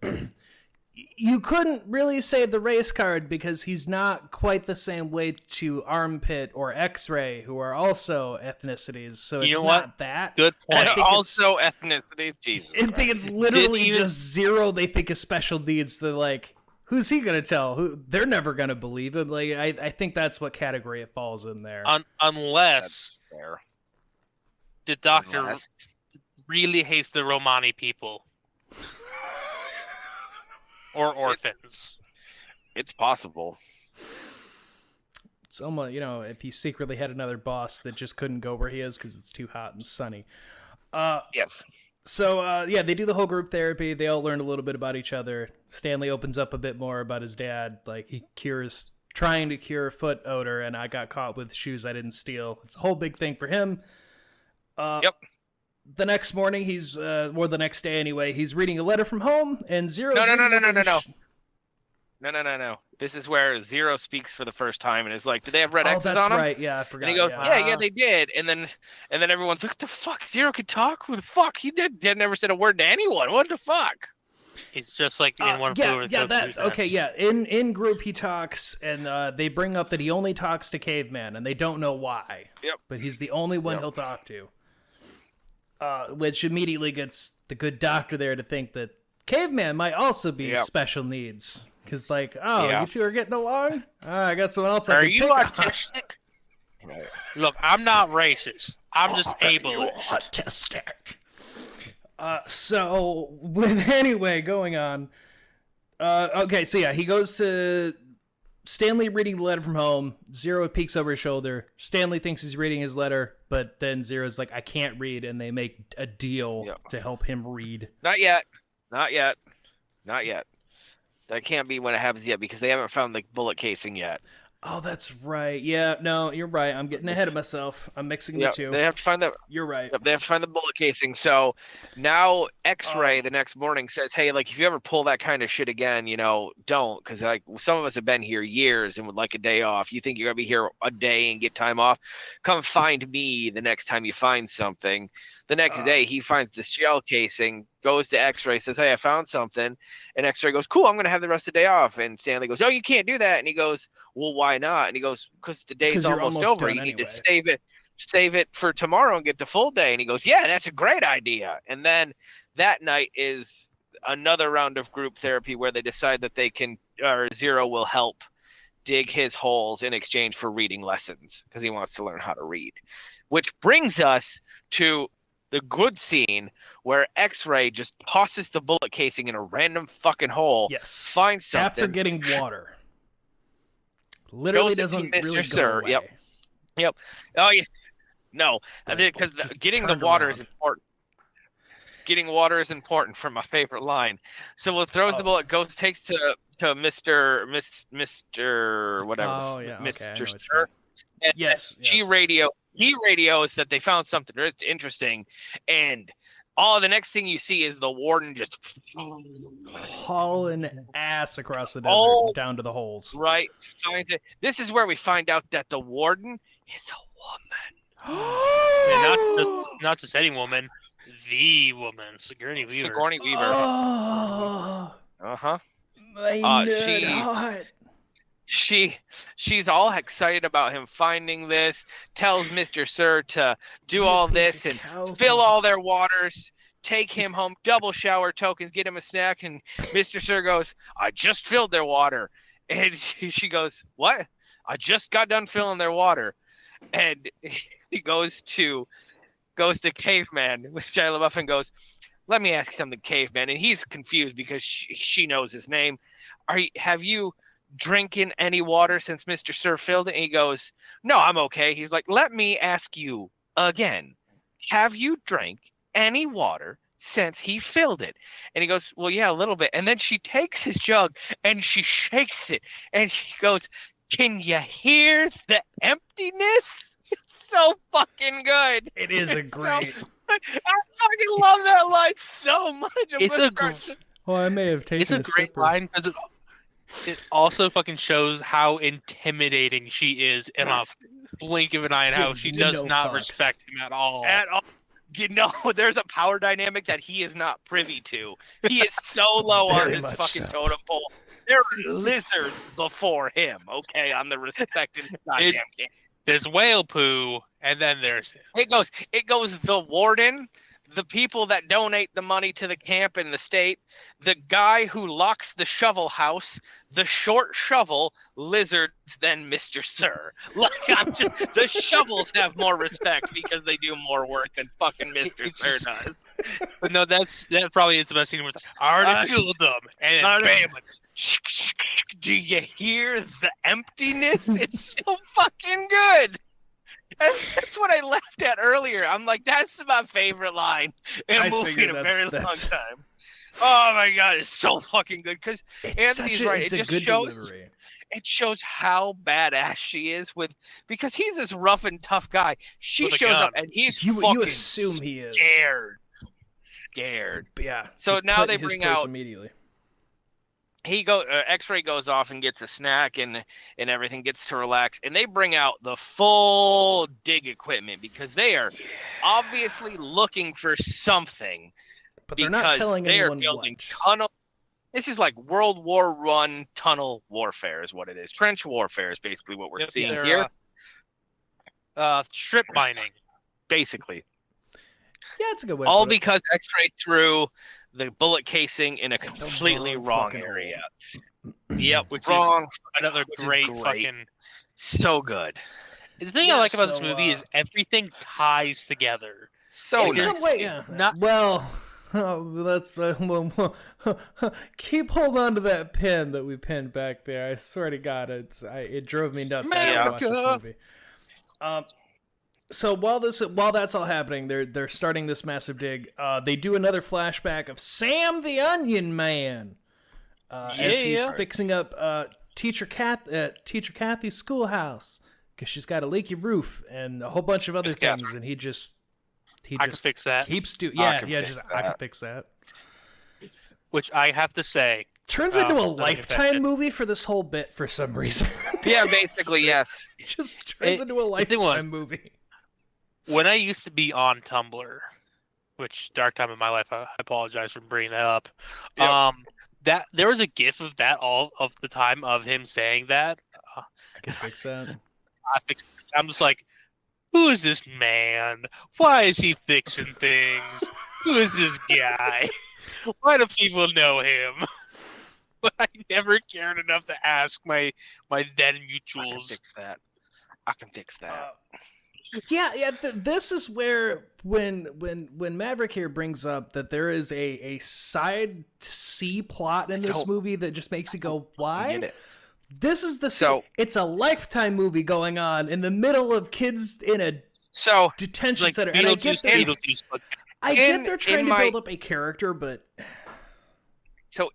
you couldn't really say the race card because he's not quite the same weight to Armpit or X-Ray, who are also ethnicities. So You it's know what? not that. Good And point. also ethnicity. Jesus. I think it's literally Didn't even- just Zero. They think is special needs. They're like, who's he gonna tell? They're never gonna believe him. Like I think that's what category it falls in there. Unless That's fair. the doctor Unless- really hates the Romani people. Or orphans. It's possible. It's almost, if he secretly had another boss that just couldn't go where he is because it's too hot and sunny. Yes. So, they do the whole group therapy. They all learn a little bit about each other. Stanley opens up a bit more about his dad. Like, he trying to cure foot odor, and I got caught with shoes I didn't steal. It's a whole big thing for him. Yep. The next morning, or the next day anyway, he's reading a letter from home, and Zero's No. This is where Zero speaks for the first time and is like, "Did they have red X's that's on them?" right. Yeah, I forgot. And he goes, yeah. "Yeah, they did." And then everyone's like, "What the fuck? Zero could talk? Who the fuck? He never said a word to anyone. What the fuck?" It's just like in one flew over the cuckoo's nest. Okay, yeah. In group he talks, and they bring up that he only talks to Caveman, and they don't know why. Yep. But he's the only one he'll talk to. Which immediately gets the good doctor there to think that Caveman might also be special needs. Because, you two are getting along? I got someone else I Are can you pick on. autistic? Look, I'm not racist. I'm just ableist. Autistic. So, going on. Okay, so yeah, he goes to Stanley reading the letter from home. Zero peeks over his shoulder. Stanley thinks he's reading his letter, but then Zero's like, I can't read, and they make a deal to help him read. Not yet. That can't be when it happens yet because they haven't found the bullet casing yet. Oh, that's right. Yeah, no, you're right. I'm getting ahead of myself. I'm mixing the two. They have to find that. You're right. They have to find the bullet casing. So now X-Ray the next morning says, "Hey, if you ever pull that kind of shit again, don't, because some of us have been here years and would like a day off. You think you're gonna be here a day and get time off? Come find me the next time you find something." The next day, he finds the shell casing, goes to X-Ray, says, "Hey, I found something." And X-Ray goes, "Cool, I'm going to have the rest of the day off." And Stanley goes, "Oh, you can't do that." And he goes, "Well, why not?" And he goes, "Because the day's almost over. You need to save it for tomorrow and get the full day." And he goes, "Yeah, that's a great idea." And then that night is another round of group therapy where they decide that Zero will help dig his holes in exchange for reading lessons because he wants to learn how to read. Which brings us to the good scene where X-Ray just tosses the bullet casing in a random fucking hole. Yes. Finds something. After getting water. Literally doesn't really go away. Yep. Oh, yeah. No, because getting the water is important. Getting water is important for my favorite line. So it throws the bullet, takes to Mr. whatever. Oh, yeah. Mr. Sir. And Yes. He radios that they found something interesting, and the next thing you see is the warden just hauling ass across the desert down to the holes. Right, finds it. This is where we find out that the warden is a woman. And not just any woman, the woman, Sigourney Weaver. Sigourney Weaver. Oh, Uh-huh. hot. She's all excited about him finding this, tells Mr. Sir to do all this and fill all their waters, take him home, double shower tokens, get him a snack, and Mr. Sir goes, "I just filled their water." And she goes, "What?" "I just got done filling their water." And he goes to Caveman, which I love up, and goes, "Let me ask you something, Caveman." And he's confused because she knows his name. Have you drinking any water since Mr. Sir filled it? And he goes, "No, I'm okay." He's like, "Let me ask you again. Have you drank any water since he filled it?" And he goes, "Well, yeah, a little bit." And then she takes his jug and she shakes it and she goes, "Can you hear the emptiness?" It's so fucking good. It is a great. I fucking love that line so much. I may have taken. It's a great line because it also fucking shows how intimidating she is in a blink of an eye and how she does not respect him at all. You know, there's a power dynamic that he is not privy to. He is so low on Very his much fucking so. totem pole. There are lizards before him, okay, on the respected goddamn king. There's whale poo, and then there's him. It goes the warden, the people that donate the money to the camp in the state, the guy who locks the shovel house, the short shovel, lizards, then Mr. Sir. Like, the shovels have more respect because they do more work than fucking Mr. It's Sir just- does. But no, that probably is the best scene. Where it's like, I already filled them, and then bam, like, Do you hear the emptiness? It's so fucking good. And that's what I laughed at earlier. I'm like, that's my favorite line in I a movie figured in a very that's- long time. Oh my god, it's so fucking good because Anthony's right. It's It a just good shows delivery. it shows how badass she is because he's this rough and tough guy. She With a shows up gun. and he's You fucking assume he is scared. But yeah. So he now put they in his bring place out- immediately. X-ray goes off and gets a snack and everything, gets to relax, and they bring out the full dig equipment because they are obviously looking for something. But they're not because telling they anyone are building what. tunnel. This is like World War I tunnel warfare is what it is. Trench warfare is basically what we're Yep, seeing they're, here. strip mining. Basically, Yeah, it's a good way. to all put it. because X-ray threw the bullet casing in a the completely wrong wrong fucking area. hole. Yep, Which is wrong. Another Which is great great. fucking. So good. The thing Yeah, I like about this so, movie is everything ties together. So In nice. some way, yeah. Not- Well, that's the keep holding on to that pin that we pinned back there. I swear to God, it drove me nuts. I had to watch this America. movie. So while that's all happening, they're starting this massive dig. They do another flashback of Sam the Onion Man as he's Yeah. fixing up Teacher Kathy's schoolhouse because she's got a leaky roof and a whole bunch of other Miss things, Catherine. and he just I can fix that. keeps doing. I Yeah, can yeah, fix just I can that. fix that. Which I have to say, Turns into a I'll get Lifetime affected. movie for this whole bit for some reason. Yeah, basically, yes. It just turns into a the thing was- Lifetime movie. when I used to be on Tumblr, which dark time in my life, I apologize for bringing that up. Yep. That there was a GIF of that all of the time of him saying that. I can fix that. I'm just like, who is this man? Why is he fixing things? Who is this guy? Why do people know him? But I never cared enough to ask my then I can mutuals. fix that. I can fix that. Yeah. This is where when Maverick here brings up that there is a side C plot in this don't- movie that just makes you go, why? Get it. This is the So- it's a Lifetime movie going on in the middle of kids in a So detention Like center, and I get Beetlejuice, but I get in- they're trying in to my- build up a character, but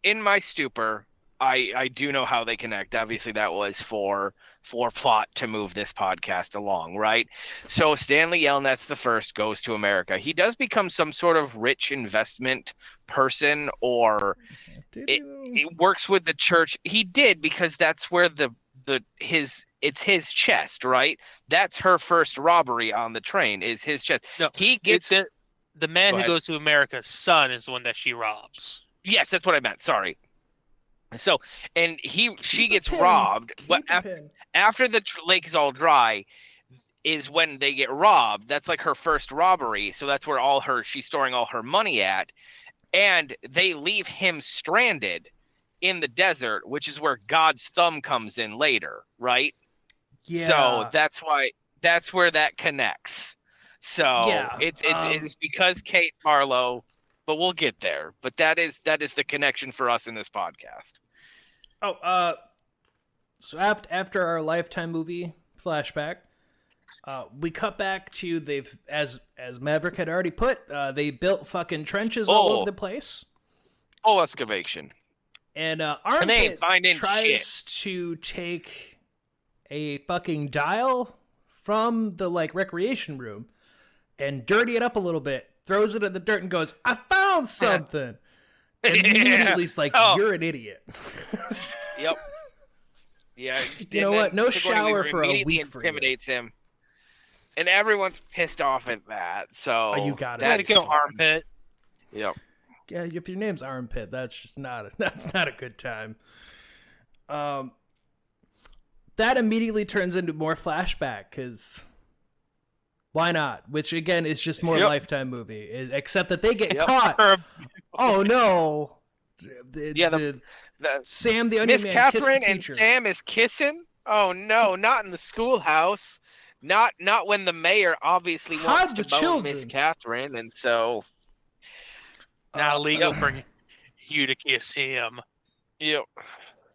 in my stupor, I do know how they connect. Obviously, that was for plot to move this podcast along, right? So Stanley Yelnats the first goes to America. He does become some sort of rich investment person, or it works with the church. He did because that's where it's his chest, right? That's her first robbery on the train is his chest. no, He it's gets the man Go who ahead. goes to America's son is the one that she robs. Yes, that's what I meant. Sorry. So, and she Keep a gets pin. robbed. What keep a pin. after the lake is all dry is when they get robbed. That's like her first robbery. So that's where she's storing all her money at. And they leave him stranded in the desert, which is where God's thumb comes in later, right? Yeah. So that's where that connects. So Yeah, it's because Kate Marlowe, but we'll get there. But that is the connection for us in this podcast. So after our Lifetime movie flashback, we cut back to as Maverick had already put, they built fucking trenches all Oh. over the place, Oh, excavation. and they ain't Armpit finding tries to take a fucking dial from the recreation room and dirty it up a little bit, throws it in the dirt, and goes, "I found something." And immediately, it's like, Oh. "You're an idiot." Yep. Yeah. You know what? No Sigourney shower Weaver for a immediately week for you. intimidates him. and everyone's pissed off at that. So Oh, you got it. Way to go, Armpit. Yep. Yeah, if your name's Armpit, that's just not a good time. That immediately turns into more flashback because why not? Which again is just more Lifetime movie, except that they get caught. Oh no! The Sam the Onion Miss Man Catherine kissed the and teacher. Sam is kissing. Oh no, not in the schoolhouse. Not when the mayor obviously wants to bone Miss Catherine, and so not illegal for you to kiss him. Yep.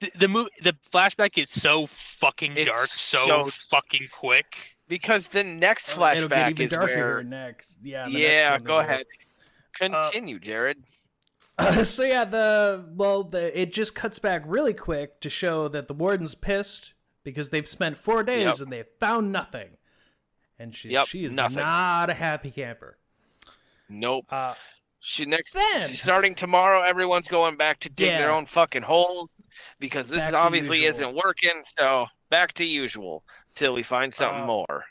The flashback gets so fucking dark, so fucking quick. Because the next It'll get flashback even is darker where. next. Yeah. The Yeah, next one go ahead. Continue, Jared. So yeah, it just cuts back really quick to show that the warden's pissed because they've spent 4 days and they've found nothing, and she is not a happy camper. Nope. Then starting tomorrow, everyone's going back to dig their own fucking holes because this obviously isn't working. So back to usual till we find something more.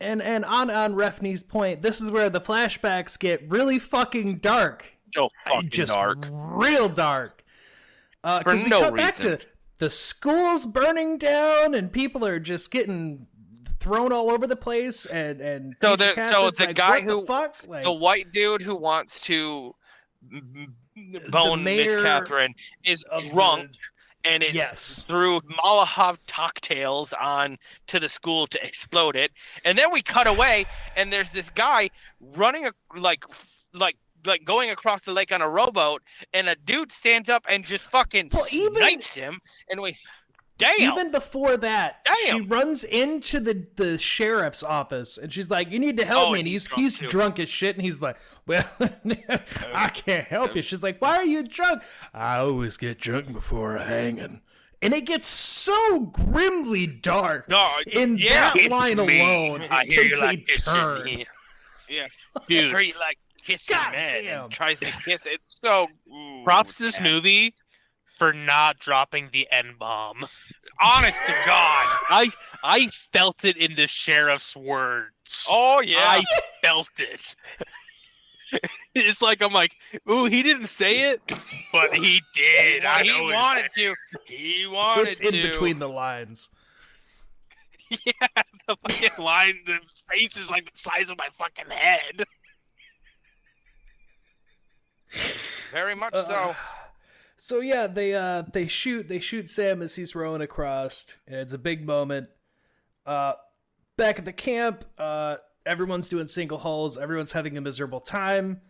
And on Refney's point, this is where the flashbacks get really fucking dark. So fucking just dark. Real dark. For we no cut reason. back to the school's burning down and people are just getting thrown all over the place. And so the the guy the white dude who wants to bone Miss Catherine is drunk. And it's threw Molotov cocktails on to the school to explode it. And then we cut away, and there's this guy running like going across the lake on a rowboat, and a dude stands up and just fucking snipes him. And even before that, she runs into the sheriff's office, and she's like, "You need to help me." And he's drunk as shit, and he's like, "Well, I can't help you." She's like, "Why are you drunk?" "I always get drunk before a hanging." And it gets so grimly dark. In that line alone, it takes a turn. Me. Yeah, dude, he like kissing men and tries to kiss it. So props to this movie for not dropping the N-bomb. Honest to God. I felt it in the sheriff's words. Oh, yeah. I felt it. It's like, I'm like, ooh, he didn't say it, but he did. He wanted to. He wanted it's to. It's in between the lines. Yeah, the fucking line, the face is like the size of my fucking head. Very much so. So yeah, they shoot Sam as he's rowing across, and it's a big moment. Back at the camp, everyone's doing single hulls. Everyone's having a miserable time.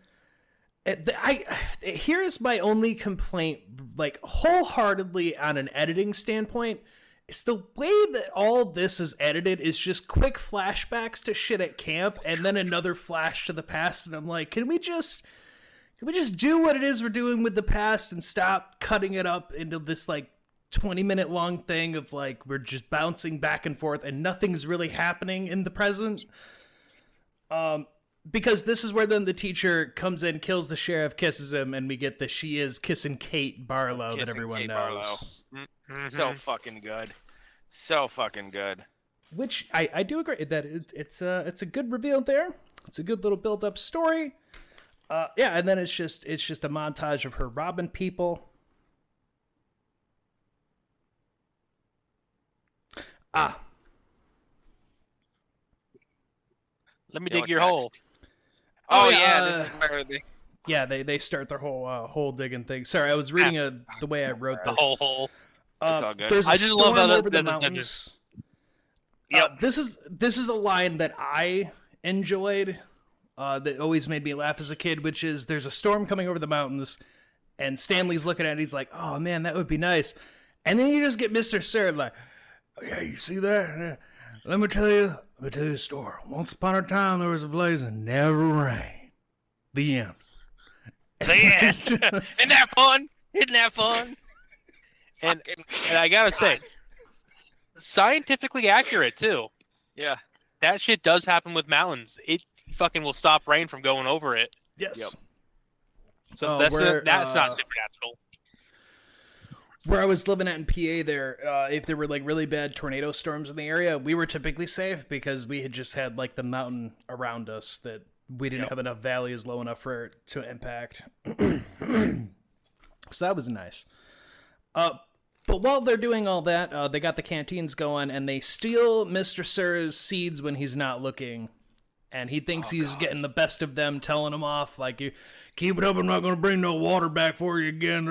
Here's my only complaint, like wholeheartedly on an editing standpoint, is the way that all this is edited is just quick flashbacks to shit at camp, and then another flash to the past, and I'm like, can we just do what it is we're doing with the past and stop cutting it up into this like 20-minute long thing of like we're just bouncing back and forth and nothing's really happening in the present? Because this is where then the teacher comes in, kills the sheriff, kisses him, and we get the she is kissing Kate Barlow that everyone knows. Mm-hmm. So fucking good. So fucking good. Which I do agree that it's a good reveal there. It's a good little build-up story. Yeah, and then it's just a montage of her robbing people. Let me dig your hole. Oh yeah, this is where they. Yeah, they start their whole hole digging thing. Sorry, I was reading the way I wrote this. The whole hole. There's a I just storm love over the that mountains. Yep. This is a line that I enjoyed. That always made me laugh as a kid, which is there's a storm coming over the mountains, and Stanley's looking at it. He's like, "Oh man, that would be nice." And then you just get Mr. Sird like, "Oh, yeah, you see that? Yeah. Let me tell you a story. Once upon a time, there was a blaze and never rained." The end. The end. Isn't that fun? Isn't that fun? And I gotta say, scientifically accurate too. Yeah, that shit does happen with mountains. It fucking will stop rain from going over it. Yes. Yep. So that's not supernatural. where I was living at in PA there, if there were like really bad tornado storms in the area, we were typically safe because we had just had like the mountain around us that we didn't have enough valleys low enough for it to impact. So that was nice. But while they're doing all that, they got the canteens going and they steal Mr. Sir's seeds when he's not looking. And he thinks he's getting the best of them, telling him off, like, you keep it up, I'm not going to bring no water back for you again.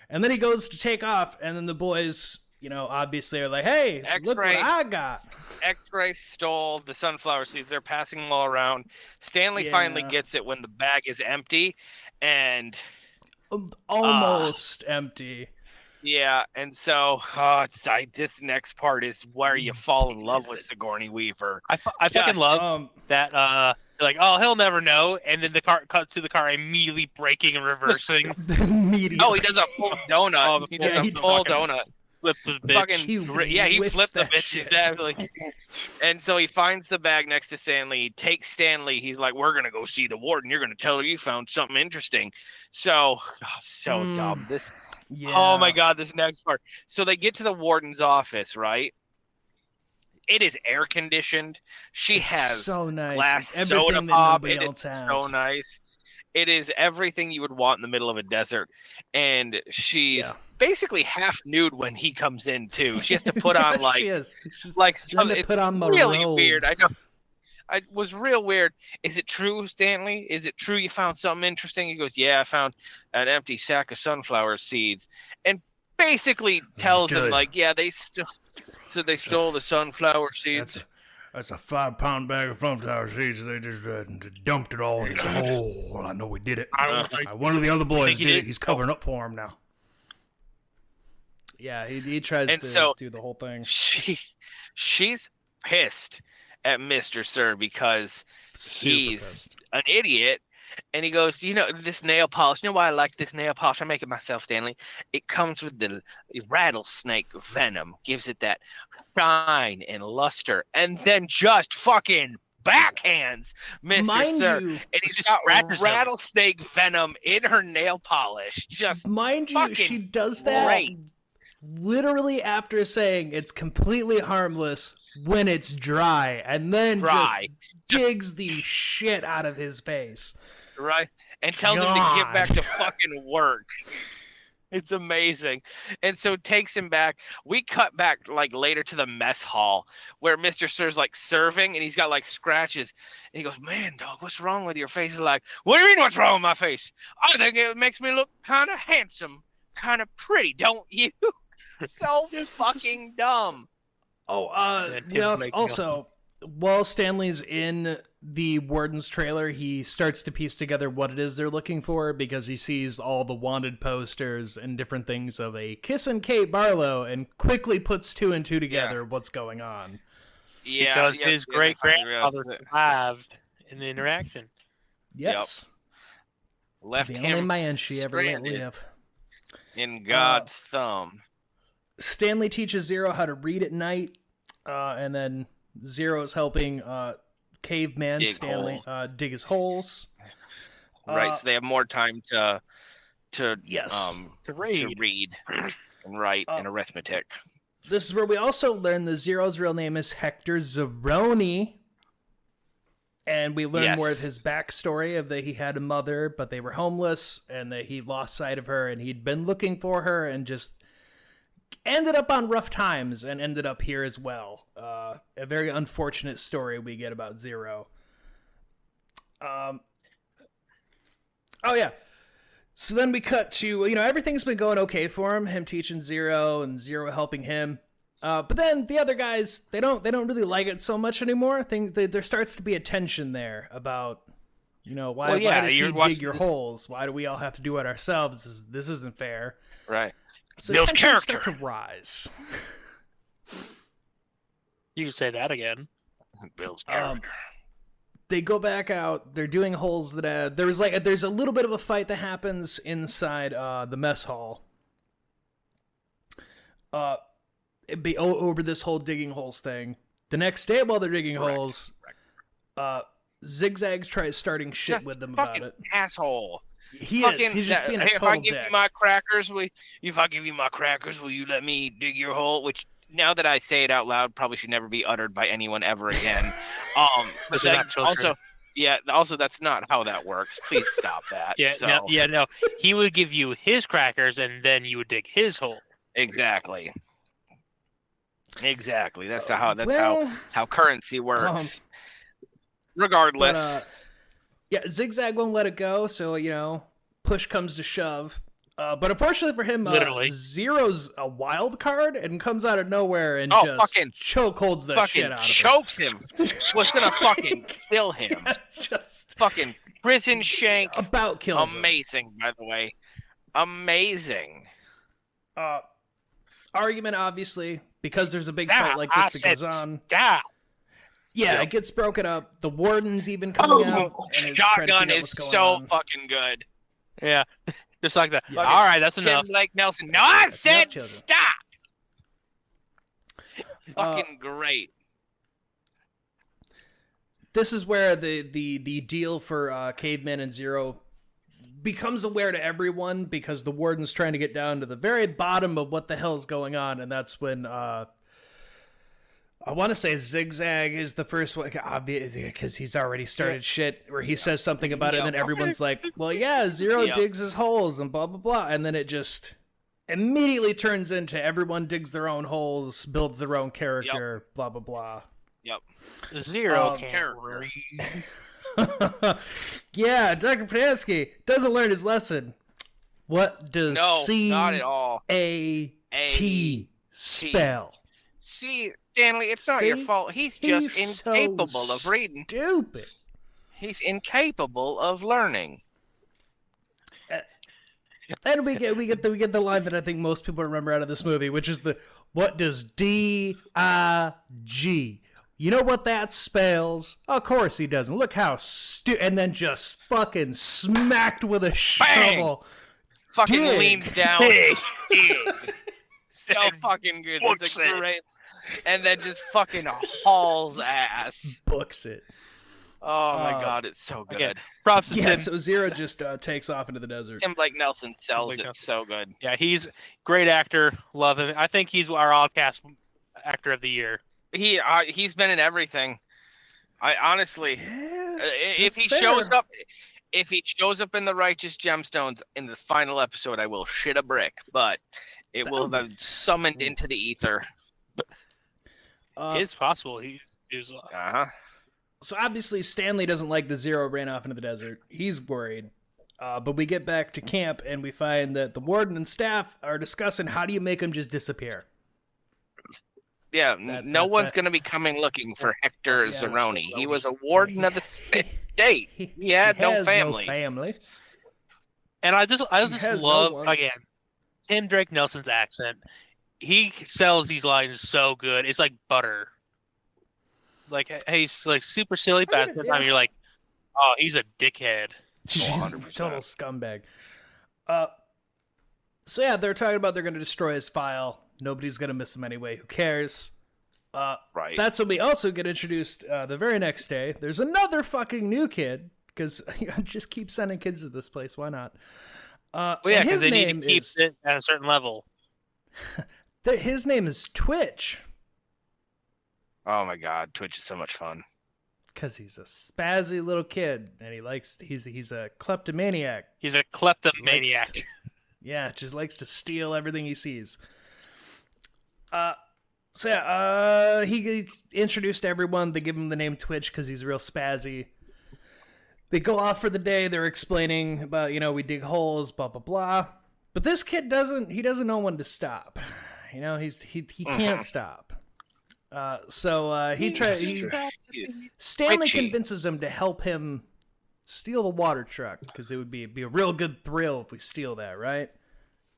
And then he goes to take off, and then the boys, you know, obviously are like, hey, look what I got. X-Ray stole the sunflower seeds. They're passing them all around. Stanley finally gets it when the bag is empty, and... almost empty. Yeah, and so this next part is where you fall in love with Sigourney Weaver. I fucking love that. Like, oh, he'll never know, and then the car cuts to the car immediately braking and reversing. Oh, he does a full donut. He does a full donut. Flipped the bitch. He flipped the bitch, exactly. And so he finds the bag next to Stanley. He takes Stanley. He's like, we're going to go see the warden. You're going to tell her you found something interesting. So dumb. Oh my God, this next part. So they get to the warden's office, right? It is air conditioned. She has so nice. Glass soda pop. It is so nice. It is everything you would want in the middle of a desert. And she's basically half nude when he comes in too. She has to put on something. It's really weird. I know. It was real weird. Is it true, Stanley? Is it true you found something interesting? He goes, yeah, I found an empty sack of sunflower seeds. And basically tells him, like, yeah, they stole the sunflower seeds. That's a 5-pound bag of sunflower seeds. They just dumped it all in his hole. I know we did it. One of the other boys did it. He's covering up for him now. Yeah, he tries to do the whole thing. She's pissed at Mr. Sir because he's an idiot, and he goes, you know, this nail polish, you know why I like this nail polish? I make it myself, Stanley. It comes with the rattlesnake venom, gives it that shine and luster, and then just fucking backhands Mr. Sir. And he's got rattlesnake venom in her nail polish. Just mind you, she does that literally after saying it's completely harmless when it's dry, and then just digs the shit out of his face. Right? And tells him to get back to fucking work. It's amazing. And so takes him back. We cut back like later to the mess hall where Mr. Sir's like serving and he's got like scratches. And he goes, man, dog, what's wrong with your face? He's like, what do you mean what's wrong with my face? I think it makes me look kind of handsome, kind of pretty, don't you? So fucking dumb. Also, while Stanley's in the warden's trailer, he starts to piece together what it is they're looking for because he sees all the wanted posters and different things of a Kissin' Kate Barlow and quickly puts 2 and 2 together what's going on. Yeah, because his great-grandfather survived in the interaction. Yes. Yep. Left the him only man she ever let live. In God's thumb. Stanley teaches Zero how to read at night, and then Zero's helping caveman Stanley dig his holes. Right, so they have more time to read and write and arithmetic. This is where we also learn that Zero's real name is Hector Zeroni, and we learn more of his backstory of that he had a mother, but they were homeless, and that he lost sight of her, and he'd been looking for her, and just ended up on rough times and ended up here as well. A very unfortunate story we get about Zero. So then we cut to, everything's been going okay for him teaching Zero and Zero helping him. But then the other guys, they don't really like it so much anymore. There starts to be a tension there about, why does he dig your holes? Why do we all have to do it ourselves? This isn't fair. Right. So Bill's character start to rise. You can say that again. Bill's character. They go back out. They're doing holes that there's a little bit of a fight that happens inside the mess hall. It'd be over this whole digging holes thing. The next day, while they're digging holes, Zigzags tries starting shit with them about it. Asshole. He fucking, is. He's just being a if total I give dick. you my crackers, if I give you my crackers, will you let me dig your hole? Which now that I say it out loud, probably should never be uttered by anyone ever again. But They're not children. also, yeah, also that's not how that works. Please stop that. Yeah, So, no. He would give you his crackers, and then you would dig his hole. Exactly. That's Well, how currency works. Regardless. But, yeah, Zigzag won't let it go, so, push comes to shove. But unfortunately for him, Literally. Zero's a wild card and comes out of nowhere and fucking chokeholds the shit out of him. chokes him. Was gonna fucking kill him. Just Fucking prison shank. about kills him. Amazing, by the way. Amazing. Argument, obviously, because there's a big fight like this that goes on. Stop. Yeah, it gets broken up. The warden's even coming out. And is trying to Shotgun figure out is what's going so on. fucking good. Yeah, just like that. Yeah. All right, that's enough. Tim Lake Nelson. No, I That's said enough, children. stop. Fucking great. This is where the deal for Caveman and Zero becomes aware to everyone because the warden's trying to get down to the very bottom of what the hell's going on, and that's when I want to say Zigzag is the first one, obviously, because he's already started shit where he says something about it, and then everyone's like, well, yeah, Zero digs his holes and blah, blah, blah. And then it just immediately turns into everyone digs their own holes, builds their own character, blah, blah, blah. Yep. Zero Character. Yeah, Dr. Padansky doesn't learn his lesson. What does not at all. C-A-T spell? See, Stanley, it's not your fault. He's just incapable of reading. Stupid. He's incapable of learning. And we get the line that I think most people remember out of this movie, which is what does D-I-G? You know what that spells? Of course he doesn't. Look how and then just fucking smacked with a shovel. Fucking Dig. leans down. Dig. So fucking good. It's a great. And then just fucking hauls ass. Books it. Oh my god, it's so good. Again, props to Yeah, Tim. so Zero just takes off into the desert. Tim Blake Nelson sells Blake it Nelson. so good. Yeah, he's great actor. Love him. I think he's our Oddcast actor of the year. He's been in everything. I honestly, if he fair. shows up in the Righteous Gemstones in the final episode, I will shit a brick. But it will have been summoned into the ether. It's possible. He's So obviously Stanley doesn't like the Zero ran off into the desert. He's worried. But we get back to camp and we find that the warden and staff are discussing how do you make him just disappear. Yeah, no one's going to be coming looking for Hector Zeroni. He was a warden of the state. He had no family. And I just has no love one. again Tim Drake Nelson's accent. He sells these lines so good. It's like butter. Like he's like super silly, but at the same time you're like, oh, he's a dickhead. He's a total scumbag. So yeah, they're talking about they're going to destroy his file. Nobody's going to miss him anyway. Who cares? Right. That's when we also get introduced the very next day. There's another fucking new kid, because I just keep sending kids to this place. Why not? Well, yeah, because they need to keep is, it at a certain level. his name is Twitch. Oh my god, Twitch is so much fun. Because he's a spazzy little kid, and he's a kleptomaniac. He's a kleptomaniac. Yeah, just likes to steal everything he sees. He introduced everyone. They give him the name Twitch because he's real spazzy. They go off for the day. They're explaining about, we dig holes, blah, blah, blah. But this kid doesn't know when to stop. He can't stop. Stanley Twitchy. convinces him to help him steal the water truck because it would be a real good thrill if we steal that, right?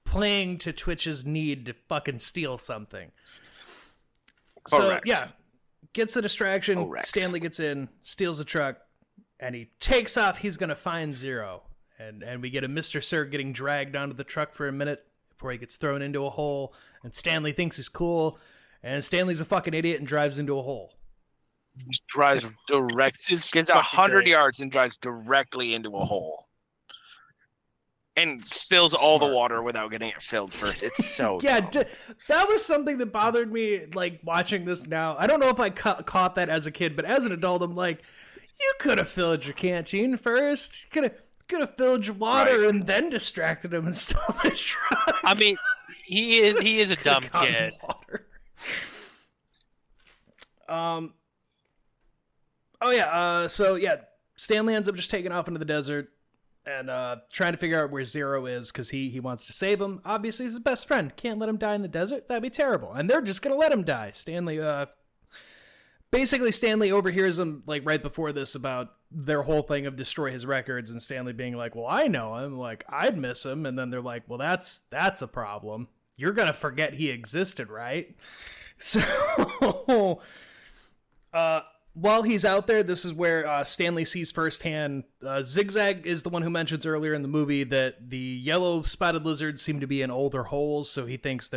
Playing to Twitch's need to fucking steal something. Correct. So, yeah, gets the distraction. Correct. Stanley gets in, steals the truck, and he takes off. He's going to find Zero. And we get a Mr. Sir getting dragged onto the truck for a minute before he gets thrown into a hole. And Stanley thinks he's cool. And Stanley's a fucking idiot and drives into a hole. Just drives direct, gets 100 yards and drives directly into a hole. and spills all the water without getting it filled first. It's so Yeah, dumb. that was something that bothered me, like, watching this now. I don't know if I caught that as a kid, but as an adult, I'm like, you could have filled your canteen first. You could have filled your water and then distracted him and stole the truck. I mean, he is a dumb kid. So Stanley ends up just taking off into the desert and trying to figure out where Zero is because he wants to save him. Obviously, he's his best friend. Can't let him die in the desert. That'd be terrible. And they're just gonna let him die. Stanley overhears him like right before this about their whole thing of destroy his records, and Stanley being like, well, I know him, like I'd miss him. And then they're like, well, that's a problem. You're gonna forget he existed, right? So while he's out there, this is where Stanley sees firsthand. Zigzag is the one who mentions earlier in the movie that the yellow spotted lizards seem to be in older holes, so he thinks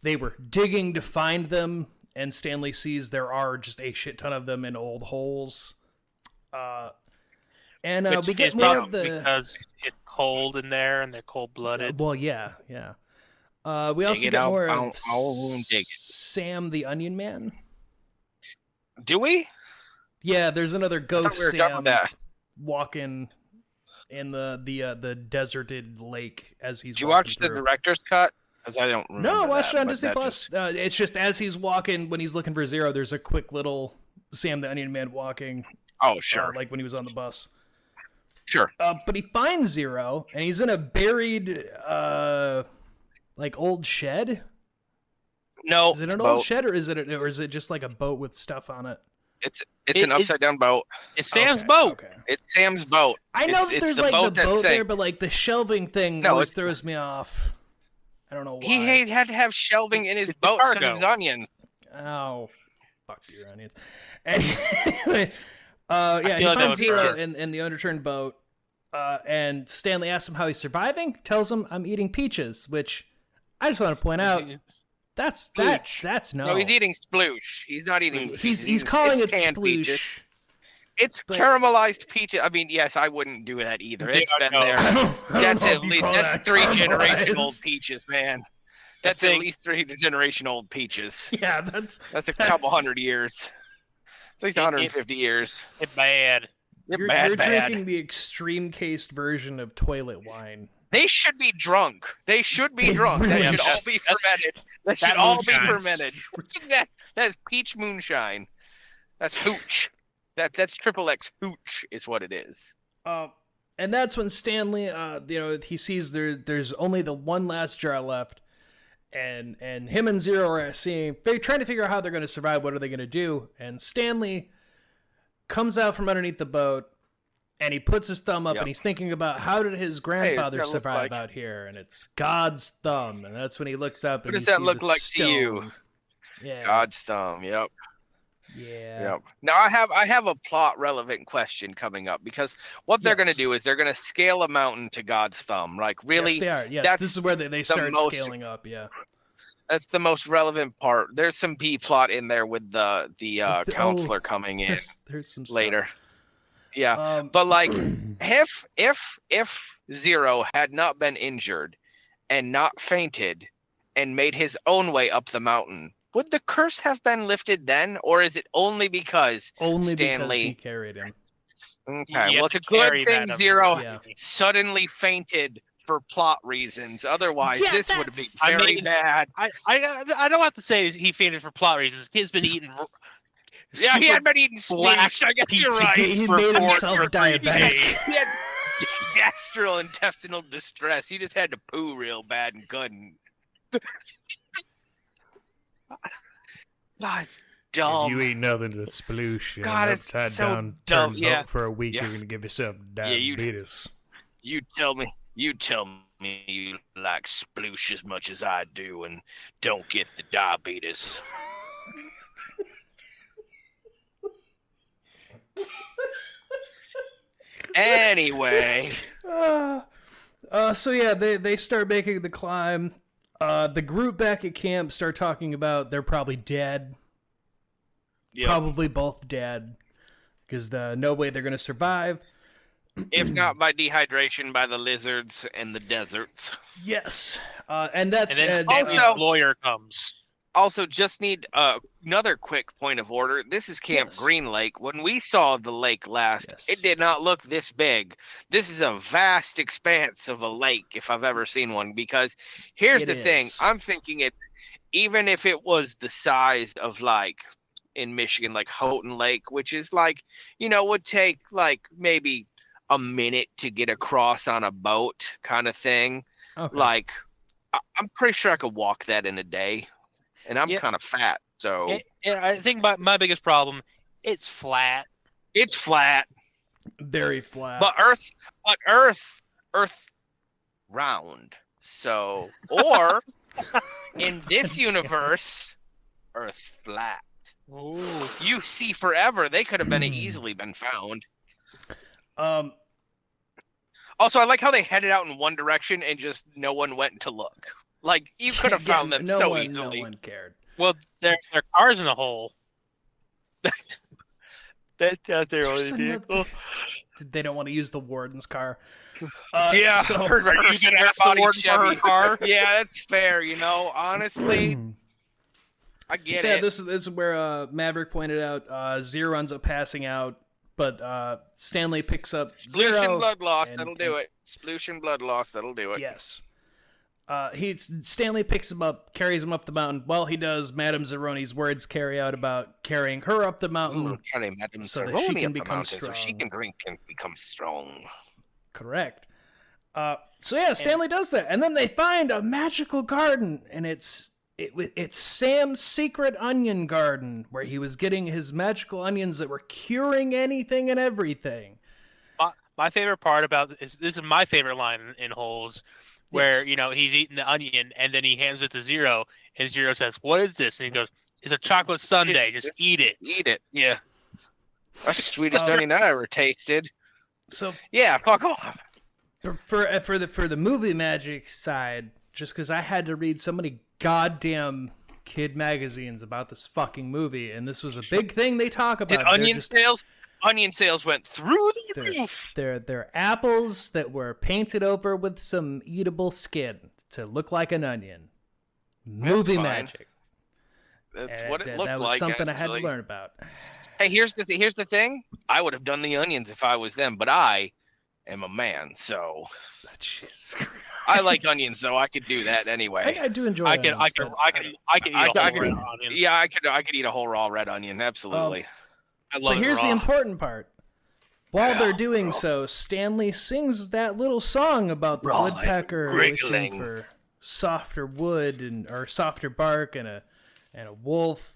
they were digging to find them, and Stanley sees there are just a shit ton of them in old holes. Which we get is more probably of the because it's cold in there and they're cold-blooded. well, yeah. We also get more of dig. Sam the Onion Man. Do we? Yeah, there's another ghost we were done with Sam that. walking in the deserted lake as he's. Did you walking watch the through. director's cut? Because I don't remember. No, I watched that, it on but Disney that Plus. just- It's just as he's walking when he's looking for Zero. There's a quick little Sam the Onion Man walking. Oh, sure. Like when he was on the bus. Sure. But he finds Zero, and he's in a buried, like old shed. No. Is it an boat. old shed, or is it just like a boat with stuff on it? It's an upside down boat. It's Sam's Okay, boat. Okay. It's Sam's boat. I know that It's there's the like boat the that boat sank. there, but like the shelving thing No, always it's- throws me off. I don't know why. He had to have shelving in his It's the boat because cargo. of his onions. Oh, fuck your onions. Anyway, he feel like that finds would Zero hurt. in the underturned boat, and Stanley asks him how he's surviving. Tells him, "I'm eating peaches," which I just want to point out. That's Sploosh. no. No, he's eating sploosh. He's not eating. He's calling it canned peaches. sploosh. It's But- caramelized peaches. I mean, yes, I wouldn't do that either. It's Yeah, been no. there. I don't That's know at if you least call that's that 3 generation old caramelized. peaches, man. That's at least 3 generation old peaches. Yeah, that's That's couple hundred years. It's at least 150 years. It's bad. You're You're bad. drinking the extreme cased version of toilet wine. They should be drunk. They should be They drunk. That really should all should. be That's- fermented. That that should all be moonshine. fermented. That's peach moonshine. That's hooch. That's triple X hooch is what it is. And that's when Stanley, he sees there's only the one last jar left, and him and Zero are trying to figure out how they're going to survive. What are they going to do? And Stanley comes out from underneath the boat, and he puts his thumb up, Yep. and he's thinking about how did his grandfather gonna look survive like? out here, and it's God's thumb, and that's when he looks up. What and does he that sees look a like to you? stone. Yeah. God's thumb. Yep. Yeah. Yep. Now I have a plot relevant question coming up because what they're going to Yes. do is they're going to scale a mountain to God's thumb. Like really, Yes, they are. Yes, that's this is where they start most- scaling up. Yeah. that's the most relevant part. There's some B plot in there with the oh, counselor coming in There's some stuff. later. Yeah. Um, But like, if Zero had not been injured and not fainted and made his own way up the mountain, would the curse have been lifted then, or is it only because only because Stanley? he carried him. Okay, You well, have it's a to carry good thing that Zero Yeah. suddenly fainted for plot reasons. Otherwise, Yeah, this would be that's- I very mean, bad. I don't have to say he fainted for plot reasons. Kid's been eating. Yeah, he super had been eating black sploosh. I guess you're right. He for made 4 himself or 3 diabetic. days. He had gastrointestinal distress. He just had to poo real bad and couldn't. God, it's dumb. eat nothing to sploosh and God, it's upside so down dumb. turned Yeah. up for a week, Yeah. you're gonna give yourself you- diabetes. You tell me you like sploosh as much as I do and don't get the diabetes. Anyway, So yeah, they start making the climb. The group back at camp start talking about they're probably dead. Yep. Probably both dead, because no way they're gonna survive. If not by dehydration, by the lizards and the deserts. Yes, and that's And then Stanley's also- lawyer comes. Also, just need another quick point of order. This is Camp Yes. Green Lake. When we saw the lake last, Yes. it did not look this big. This is a vast expanse of a lake, if I've ever seen one. Because here's It the thing. is. I'm thinking it, even if it was the size of like in Michigan, like Houghton Lake, which is like, would take like maybe a minute to get across on a boat kind of thing. okay. Like, I'm pretty sure I could walk that in a day. And I'm Yeah. kind of fat, so And I think my biggest problem, it's flat. it's flat. very flat. But Earth round. So, or in this universe, Earth flat. Ooh. You see forever. They could have been easily been found. Also, I like how they headed out in one direction and just no one went to look. Like, you could have found them so easily. No one cared. Well, their car's in a hole. That's not their There's another- They don't want to use the warden's car. Yeah, So, her You can ask the body warden for her Chevy. car. Yeah, that's fair. Honestly, I get so yeah, it. this is where Maverick pointed out. Zero ends up passing out, but Stanley picks up Sploosh Zero. and blood loss, and- that'll do it. Sploosh and blood loss, that'll do it. Yes. Stanley picks him up, carries him up the mountain. While he does, Madame Zeroni's words carry out about carrying her up the mountain. Ooh, carry Madame so that Zeroni she can up the become mountain so she strong. can drink and become strong. Correct. So yeah, Stanley does that, and then they find a magical garden, and it's Sam's secret onion garden, where he was getting his magical onions that were curing anything and everything. My favorite part about this is my favorite line in Holes, where Yes. he's eating the onion and then he hands it to Zero, and Zero says, "What is this?" And he goes, "It's a chocolate sundae. Just eat it." Eat it, yeah. That's the sweetest So- onion I ever tasted. So Yeah, fuck off. for the movie magic side, just because I had to read so many goddamn kid magazines about this fucking movie, and this was a big thing they talk about. Did They're onion sales went through the They're- roof. They're apples that were painted over with some eatable skin to look like an onion. Movie fine. magic. That's And what it that looked was like. something I actually. had to learn about. Hey, here's the thing. I would have done the onions if I was them, but I am a man, so Jesus Christ. I like onions though. I could do that anyway. I do enjoy I can onions, eat I a could- whole red onion. Yeah, I could eat a whole raw red onion. Absolutely. I love But it here's the raw. important part. While they're Yeah, doing bro. so, Stanley sings that little song about the Raw and woodpecker wishing wriggling. for softer wood or softer bark and a wolf.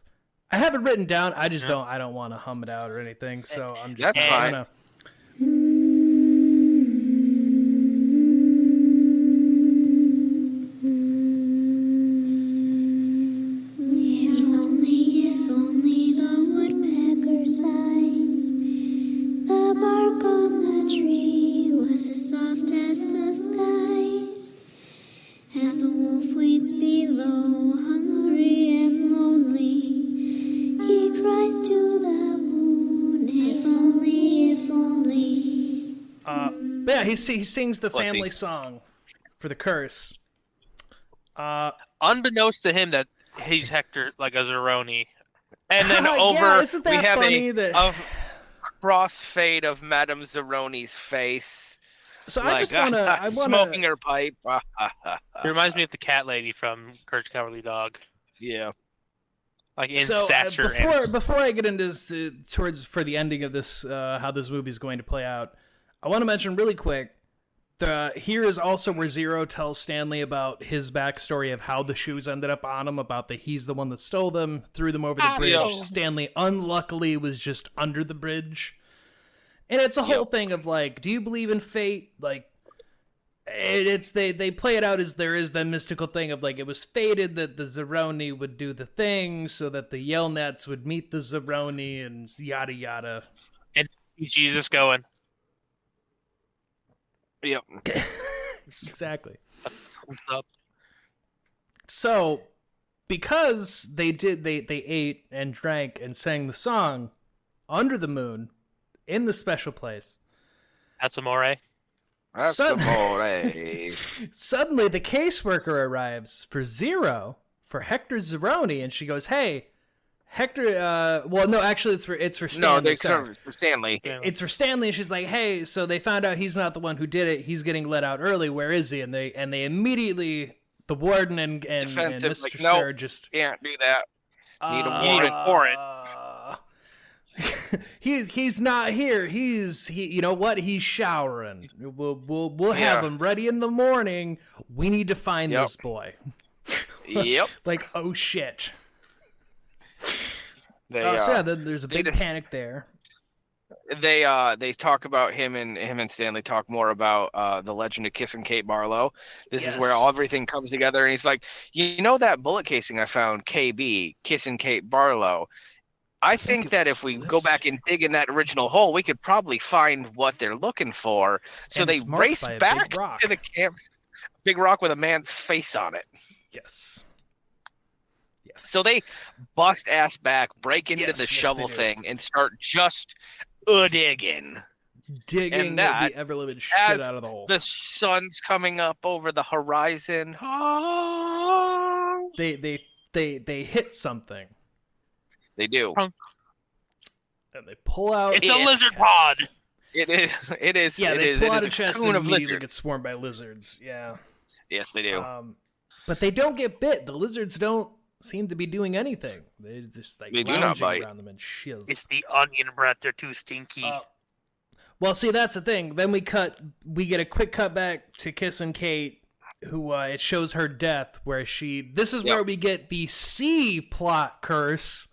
I have it written down. I just don't want to hum it out or anything. So I'm just That's not fine. gonna. If only the woodpecker sighs. The bark on the tree was as soft as the skies. As the wolf waits below, hungry and lonely, he cries to the moon. If only. But yeah, he sings the Pussy. family song for the curse. Unbeknownst to him that he's Hector like a Zeroni. And then Yeah, over isn't we that have funny a that- crossfade of Madame Zeroni's face. So I Like, just want to. smoking her pipe. It reminds me of the cat lady from Courage the Cowardly Dog, Yeah. like in So stature. before I get into this, for the ending of this, how this movie is going to play out, I want to mention really quick. Here is also where Zero tells Stanley about his backstory of how the shoes ended up on him, about that he's the one that stole them, threw them over the bridge. yeah. Stanley unluckily was just under the bridge. And it's a whole thing of like, do you believe in fate? Like, they play it out as there is that mystical thing of like, it was fated that the Zeroni would do the thing so that the Yelnats would meet the Zeroni and yada yada. Jesus going. Yep. Exactly. What's up? So, because they ate and drank and sang the song under the moon in the special place, That's amore. That's Son- amore. Suddenly, the caseworker arrives for Zero, for Hector Zeroni, and she goes, "Hey, Hector." Well, no, actually, it's for Stanley. No, they sorry. covered for Stanley. It's for Stanley, and she's like, "Hey, so they found out he's not the one who did it. He's getting let out early. Where is he?" And they immediately, the warden and Defensive, Mr. like, nope, Sir just can't do that. Need a You need warrant. a warrant. he's not here. You know what? He's showering. We'll have him ready in the morning. We need to find this boy. Yep. Like, oh shit. They, So yeah, there's a big panic there. They talk about him and Stanley talk more about the legend of Kissing Kate Barlow. This is where everything comes together, and he's like, you know that bullet casing I found, KB, Kissing Kate Barlow. I think that if we go back and dig in that original hole, we could probably find what they're looking for. So And they it's marked race by a back big rock. to the camp. Big rock with a man's face on it. Yes. So they bust ass back, break into the shovel they do. thing, and start just digging. Digging And that, the ever-living shit as out of the hole. The sun's coming up over the horizon. They hit something. They do. And they pull out. It's a lizard pod. It is. It is. Yeah, it they is. pull It out is a a chest cocoon and of immediately lizards. get swarmed by lizards. Yeah. Yes, they do. But they don't get bit. The lizards don't seem to be doing anything. They just like They do not lounging bite. around them and shiz. It's the onion breath. They're too stinky. Well, see, that's the thing. Then we get a quick cut back to Kissin' Kate, who it shows her death, where this is where we get the C plot curse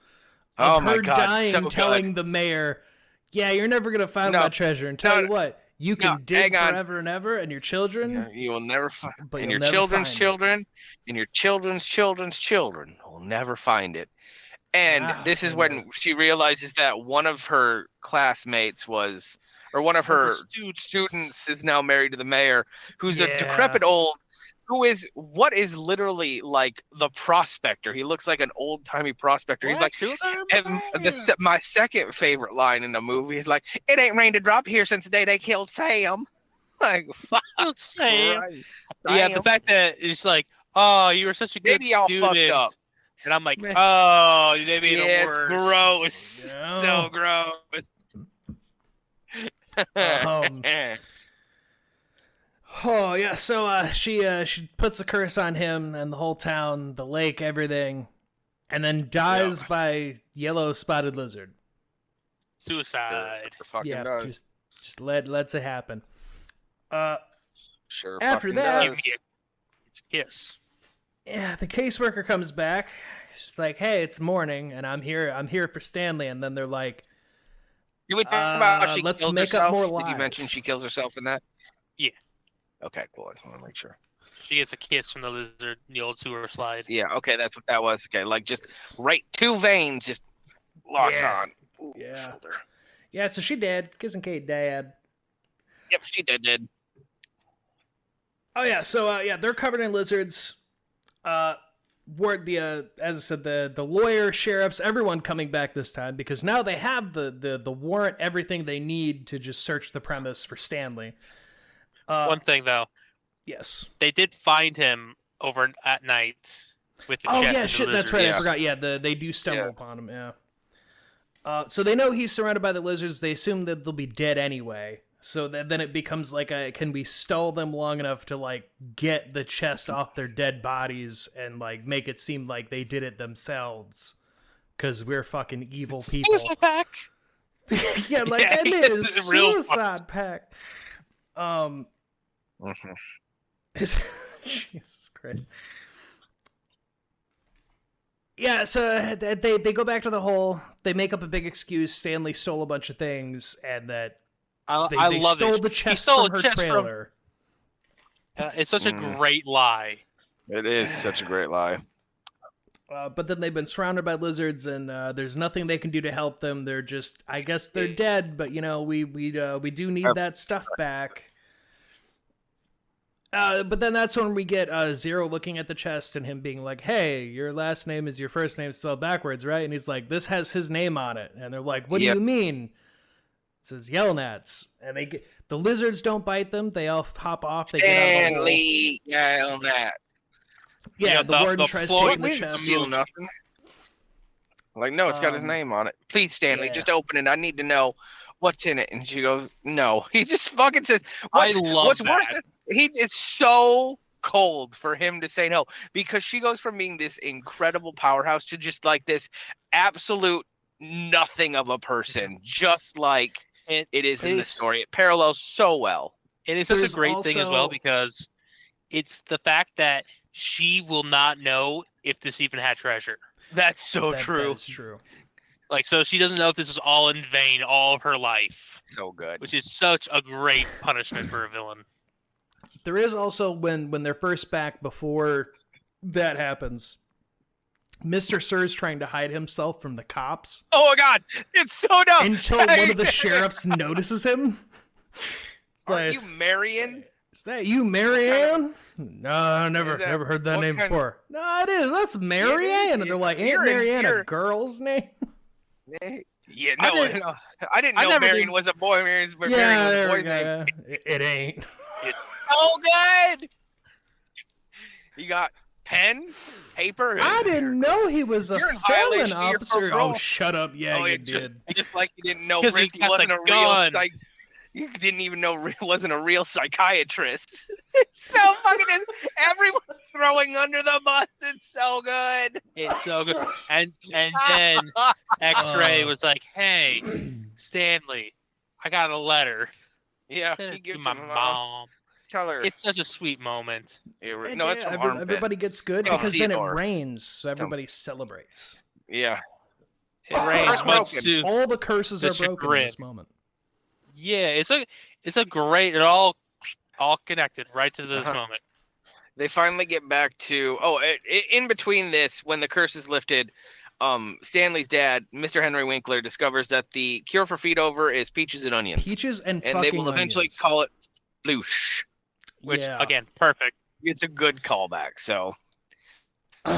of Oh my her God, dying, so telling good. the mayor, "Yeah, you're never gonna find No. my treasure." And tell No, you what, you can dig hang on. forever and ever, and your children, You will never find, but and you'll your never children's find it. children, and your children's children's children will never find it. And this is when she realizes that one of her classmates was, or one of her students is now married to the mayor, who's a decrepit old, who is what is literally like the prospector. He looks like an old timey prospector. He's like, and my second favorite line in the movie is like, "It ain't rained a drop here since the day they killed Sam." Like, fuck, Sam. Christ. Yeah, Damn. the fact that it's like, oh, you were such a good Maybe y'all student. fucked up. And I'm like, oh, they made it Yeah, worse. it's gross. Yeah. So gross. Oh yeah, so she puts a curse on him and the whole town, the lake, everything, and then dies by yellow spotted lizard. Suicide. Fucking Yeah, does. just lets it happen. Sure. after fucking that- does. Yes. Yeah, the caseworker comes back. She's like, "Hey, it's morning, and I'm here for Stanley." And then they're like, Did we talk about how she let's kills make up herself? more Did you mention lies. she kills herself in that? Yeah. Okay, cool. I just want to make sure. She gets a kiss from the lizard in the old sewer slide. Yeah. Okay, that's what that was. Okay, like just right, two veins just locks Yeah. on. Ooh, Yeah. Shoulder. "Yeah, so she dead. Kissing Kate dead." Yep, she did. Oh yeah, so they're covered in lizards. As I said, the lawyer, sheriffs, everyone coming back this time because now they have the warrant, everything they need to just search the premise for Stanley. One thing though, Yes. they did find him over at night with the Oh chest yeah, and the shit. That's lizard. right. I Yeah. forgot. Yeah, they do stumble upon him. Yeah. So they know he's surrounded by the lizards. They assume that they'll be dead anyway. So then it becomes like can we stall them long enough to like get the chest off their dead bodies and like make it seem like they did it themselves? Because we're fucking evil people. Suicide pack. Yeah, like Yeah, it is it's real suicide pact. Jesus Christ. Yeah, so they go back to the hole. They make up a big excuse. Stanley stole a bunch of things, and that they love stole it. the He chest stole from a her chest from- trailer. It's such a great lie. It is such a great lie. But then they've been surrounded by lizards, and there's nothing they can do to help them. They're just, I guess they're dead, but we do need that stuff back. But then that's when we get Zero looking at the chest and him being like, "Hey, your last name is your first name spelled backwards, right?" And he's like, "This has his name on it." And they're like, "What do Yep. you mean?" says Yelnats, and the lizards don't bite them. They all hop off. They get out of the hole. Stanley Yelnats. Yeah, the warden tries taking the chest. Steal nothing. Like, no, it's got his name on it. Please, Stanley, yeah. just open it. I need to know what's in it. And she goes, no. He just fucking says, I love what's that. worse? It's so cold for him to say no, because she goes from being this incredible powerhouse to just like this absolute nothing of a person, just like it is in the story. It parallels so well. And it's such There's a great thing as well also- because it's the fact that she will not know if this even had treasure. That's so true. That's true. Like, so she doesn't know if this is all in vain all of her life, So good. which is such a great punishment for a villain. There is also when they're first back before that happens, Mr. Sir's trying to hide himself from the cops Oh my god, it's so dumb. until one of the sheriffs notices him. It's Are like, you Marion? Is that you, Marianne? No, I never that- heard that what name kind of- before. No, it is. That's Marianne. And they're like, ain't You're in Marianne a here. girl's name? Yeah, I no, didn't- I didn't I know never Marion did- was a boy. Marion was Yeah, a there we boy's go. name. Yeah. It ain't. So good. You got pen, paper. I didn't know he was a You're in felon violation of your officer. parole. Oh, shut up. Yeah, Oh, you it's did. just like you didn't know 'Cause he Brisky got wasn't the a real gun. you didn't even know wasn't a real psychiatrist. It's so fucking everyone's throwing under the bus. It's so good. It's so good. And then X-Ray was like, "Hey, Stanley, I got a letter. Yeah, Send he it to gives my him mom." tell her. It's such a sweet moment. No, it's from Armpit. Everybody gets good Oh, because then it Theodore. rains, so everybody celebrates. Yeah. It rains Curse much broken. too. All the curses The are broken in chagrin. this moment. Yeah, it's a great. It all connected right to this Uh-huh. moment. They finally get back to in between this, when the curse is lifted, Stanley's dad, Mr. Henry Winkler, discovers that the cure for feet over is peaches and onions, Peaches and and fucking they will eventually onions. call it sploosh. Which Yeah. again, perfect. It's a good callback. So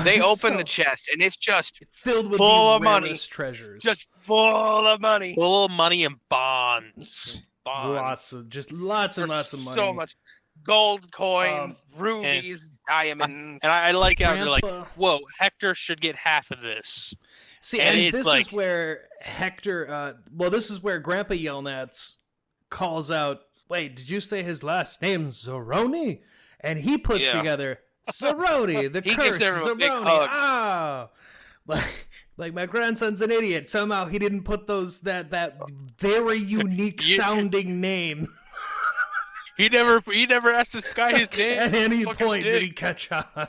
they open the chest, and it's just filled with full the of money. rarest treasures. just full of money. Full of money and bonds. lots and lots of money. So much gold coins, rubies, diamonds. And I like how they're like, Grandpa- "Whoa, Hector should get half of this." See, and and it's this like- is where Hector. This is where Grandpa Yelnats calls out. Wait, did you say his last name Zoroni? And he puts Yeah. together Zoroni, the He curse, gives him a big Zoroni. hug. Ah, like my grandson's an idiot. Somehow he didn't put that very unique sounding name. He never asked this guy his name. At any Fucking point dick. did he catch on.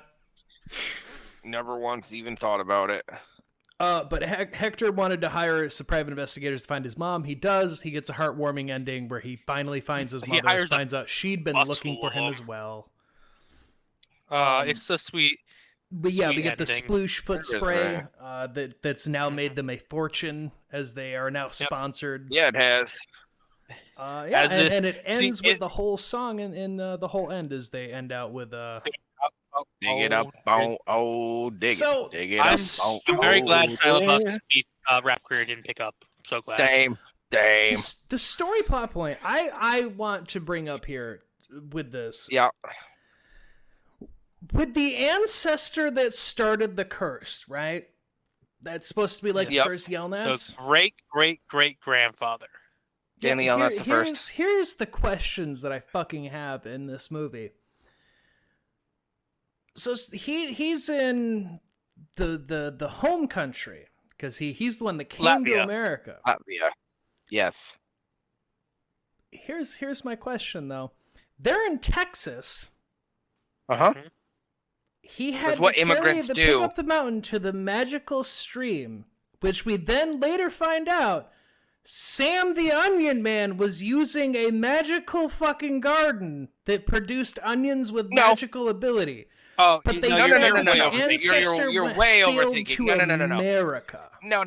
Never once even thought about it. But Hector wanted to hire some private investigators to find his mom. He does. He gets a heartwarming ending where he finally finds his He mother. hires a Finds out she'd been bus looking for him full as well. It's so sweet. But yeah, we Sweet get the ending. sploosh foot That is spray that's now made them a fortune as they are now sponsored. Yeah, it has. Yeah, As if- and it ends see, with the whole song in the whole end as they end out with Dig it up, dig So, it. Dig it I'm up, very glad Shia dig LaBeouf's it. rap career didn't pick up. So glad. Dame. the story plot point I want to bring up here with this. Yeah. With the ancestor that started the curse, right? That's supposed to be like Yep. the first Yelnats. The great grandfather. Danny Yelnats the first. Here's the questions that I fucking have in this movie. So he's in the home country because he's the one that came to Latvia. America. Latvia. Yes. Here's my question though. They're in Texas. Uh-huh. He had what to carry immigrants the do. pig up the mountain to the magical stream, which we then later find out Sam the Onion Man was using a magical fucking garden that produced onions with No. magical ability. Oh, But they No, said no, no, no, the no, no. ancestor You're went- way sailed overthinking. to No, no, no, no, no. America. No.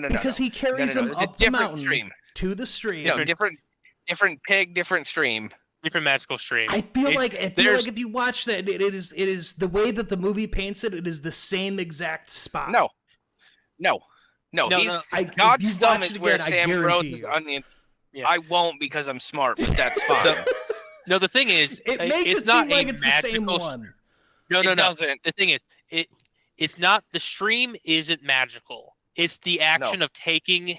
Because he carries No, them it's a up the different mountain stream. to the stream. No, different pig, different stream. different magical stream. I feel like there's- if you watch that, it is the way that the movie paints it. It is the same exact spot. No. No, He's no. I God's you thumb watch is it where again, I Sam grows guarantee his you. onion. Yeah. I won't because I'm smart, but that's fine. No, the thing is, It makes it's it not seem like a it's the same magical. one. No, It doesn't. The thing is, it's not. The stream isn't magical. It's the action of taking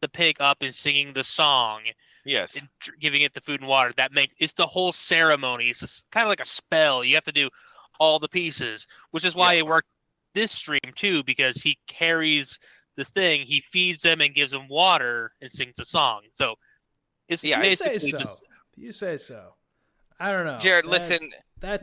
the pig up and singing the song Yes. and giving it the food and water. It's the whole ceremony. It's kind of like a spell. You have to do all the pieces, which is why it worked this stream too, because he carries this thing, he feeds them and gives them water and sings a song. So it's basically just. You say so. I don't know. Jared, listen. I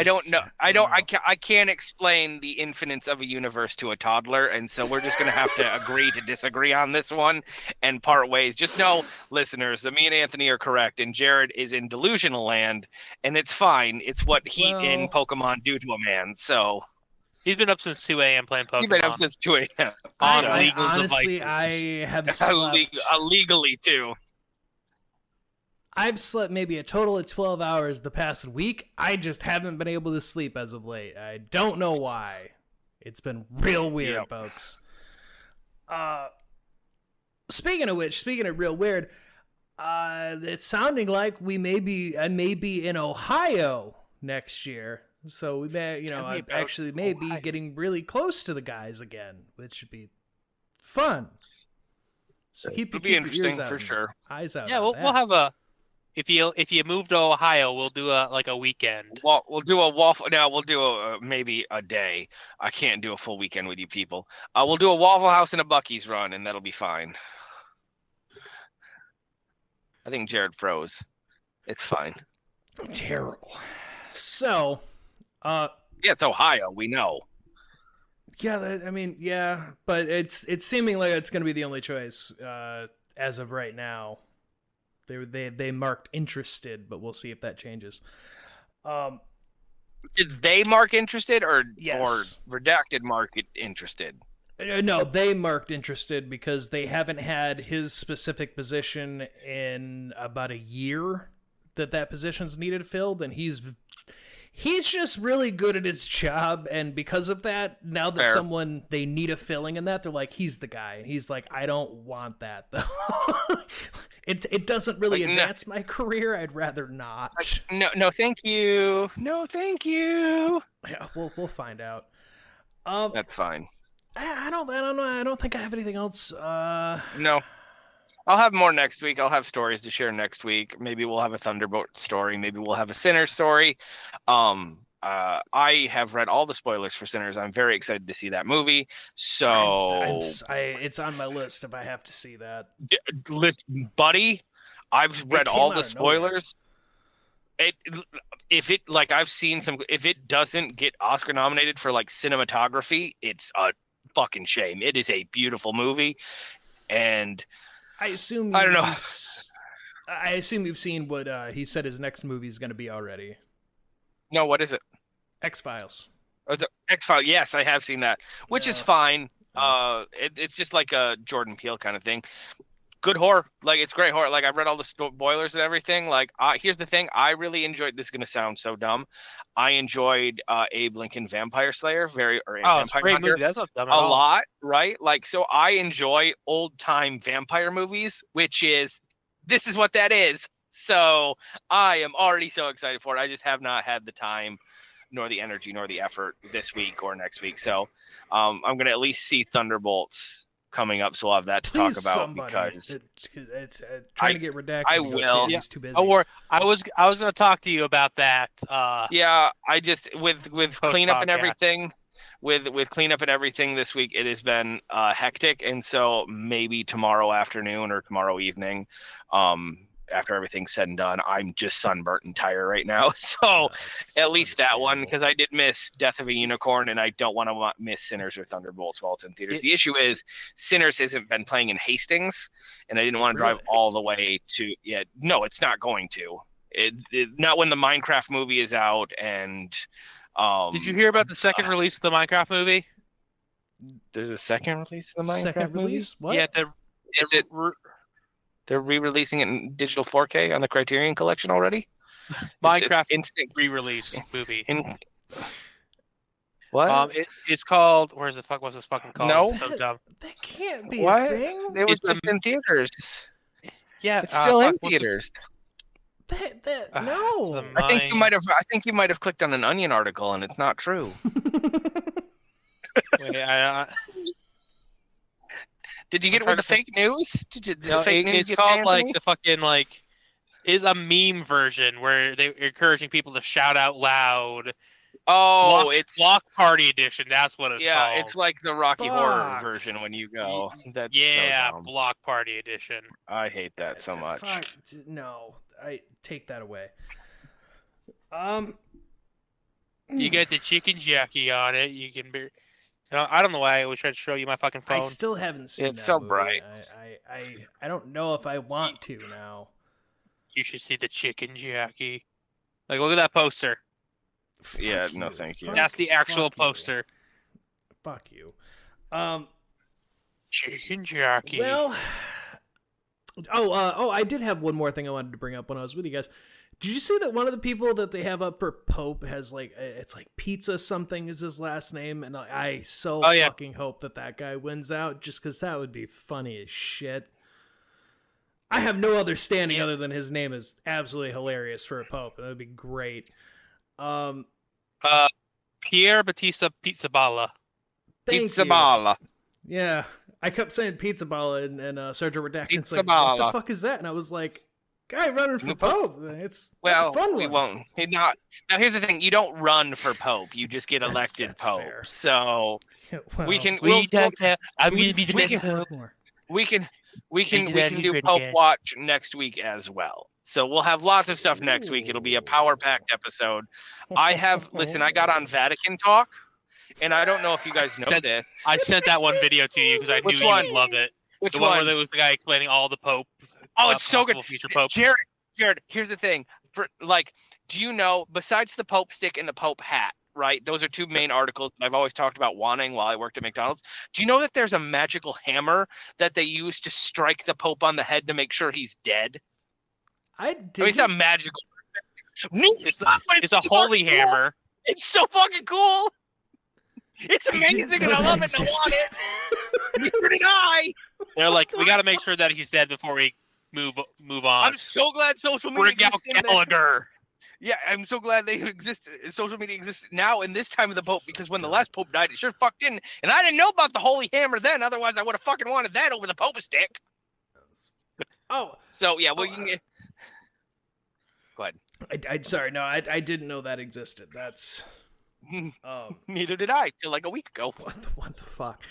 don't know. I can't explain the infinites of a universe to a toddler, and so we're just gonna have to agree to disagree on this one and part ways. Just know, listeners, that me and Anthony are correct, and Jared is in delusional land, and it's fine. It's what heat and Pokemon do to a man. So he's been up since 2 a.m. playing Pokemon. He's been up since 2 a.m. Honestly, I have slept illegally too. I've slept maybe a total of 12 hours the past week. I just haven't been able to sleep as of late. I don't know why. It's been real weird, folks. Speaking of which, speaking of real weird, it's sounding like I may be in Ohio next year. So we may, I actually may be getting really close to the guys again, which should be fun. So It'll be interesting for sure. Eyes out. Yeah, we'll have a. If you move to Ohio, we'll do a weekend. Well, we'll do a waffle. Now we'll do maybe a day. I can't do a full weekend with you people. We'll do a Waffle House and a Buc-ee's run, and that'll be fine. I think Jared froze. It's fine. Terrible. So, yeah, it's Ohio. We know. Yeah, but it's seeming like it's going to be the only choice as of right now. They marked interested, but we'll see if that changes. Did they mark interested or redacted mark interested? No, they marked interested because they haven't had his specific position in about a year that position's needed filled, and he's just really good at his job, and because of that, now that they need a filling in that, they're like, he's the guy, and he's like, I don't want that though. It doesn't really advance my career. I'd rather not. No, thank you. No, thank you. Yeah, we'll find out. That's fine. I don't know. I don't think I have anything else. No. I'll have more next week. I'll have stories to share next week. Maybe we'll have a Thunderbolt story. Maybe we'll have a Sinner story. I have read all the spoilers for Sinners. I'm very excited to see that movie. So it's on my list if I have to see that. Buddy, I've read all the spoilers. If it doesn't get Oscar nominated for like cinematography, it's a fucking shame. It is a beautiful movie, and I assume I don't know. I assume you've seen what he said his next movie is going to be already. No, what is it? X-Files. Oh, the X-Files. Yes, I have seen that, which is fine. It's just like a Jordan Peele kind of thing. Good horror. Like, it's great horror. Like, I've read all the spoilers and everything. Like, here's the thing. I really enjoyed, this is going to sound so dumb. I enjoyed Abe Lincoln Vampire Slayer. It's Vampire a great Hunter movie. That's not dumb at all. lot, right? Like, so I enjoy old-time vampire movies, this is what that is. So I am already so excited for it. I just have not had the time, nor the energy, nor the effort this week or next week. So I'm going to at least see Thunderbolts coming up, so we'll have that to talk about because it's trying to get redacted. I will. He's too busy. I was going to talk to you about that. Yeah, I just with cleanup and everything. With cleanup and everything this week, it has been hectic, and so maybe tomorrow afternoon or tomorrow evening, after everything's said and done, I'm just sunburnt and tired right now. So at least that one, because I did miss Death of a Unicorn, and I don't want to miss Sinners or Thunderbolts while it's in theaters. The issue is Sinners hasn't been playing in Hastings, and I didn't want to drive all the way to. Yeah, no, it's not going to. Not when the Minecraft movie is out. And did you hear about the second release of the Minecraft movie? There's a second release of the Minecraft movie? What? Yeah, they're re-releasing it in digital 4K on the Criterion Collection already? Minecraft re-release movie. What? It's called. Where's the fuck? What's this fucking called? No, it's so dumb. That can't be what? a thing. It was just in theaters. Yeah, It's still in fuck, what's the- theaters. No. the I think you might have clicked on an Onion article and it's not true. Wait, Did you get it with the fake news? Did the no, fake news it's get called to like Anthony? the fucking like is a meme version where they're encouraging people to shout out loud. Oh, it's Block Party Edition. That's what it's yeah, called. it's like the Rocky Horror Fuck. version when you go. That's yeah, so dumb. Block Party Edition. I hate that so much. Fuck, no, I take that away. You get the chicken jockey on it. You can be. I don't know why I always try to show you my fucking phone. I still haven't seen It's that so movie. bright. I don't know if I want to now. You should see the chicken jockey. Like, look at that poster. Yeah, Fuck no, you. thank you. Fuck- That's the actual fuck you. poster. Fuck you. Chicken jockey. Well, I did have one more thing I wanted to bring up when I was with you guys. Did you see that one of the people that they have up for Pope has like it's like Pizza something is his last name, and I fucking hope that guy wins out just because that would be funny as shit. I have no other standing other than his name is absolutely hilarious for a Pope. That would be great. Pierre Batista Pizzaballa. Thank Pizza you. Bala. Yeah, I kept saying Pizza Balla and Sergeant Redaction's Pizza like, what Balla. the fuck is that? And I was like, guy running for You Pope. That's Well, a fun we one. won't. Now, here's the thing: you don't run for Pope; you just get elected That's Pope. fair. So Well, we can. I'm going to be the we best can- Pope. We can Thank you, do Freddy Pope Cat. Watch next week as well. So we'll have lots of stuff next week. It'll be a power packed episode. I got on Vatican Talk, and I don't know if you guys know this. I sent that one video to you because I Which knew one? you would love it. Which The one one? where there was the guy explaining all the Pope. Oh, it's so good. possible Future Pope. Jared, here's the thing. Do you know, besides the Pope stick and the Pope hat, right? Those are two main articles that I've always talked about wanting while I worked at McDonald's. Do you know that there's a magical hammer that they use to strike the Pope on the head to make sure he's dead? I I mean, did. it's not magical. It's a so holy cool. hammer. It's so fucking cool. It's amazing, and I love it. And I want it. Neither did I. They're like, we got to make sure that he's dead before we move on. I'm so glad social media Bring out exists in the- calendar. Yeah, I'm so glad they exist. Social media exists now in this time of the Pope, because when the last Pope died, it sure fucked in, and I didn't know about the holy hammer then. Otherwise, I would have fucking wanted that over the Pope stick. Oh, So yeah, well, you can get. Go ahead. I sorry, no, I didn't know that existed. That's Neither did I till like a week ago. what the fuck.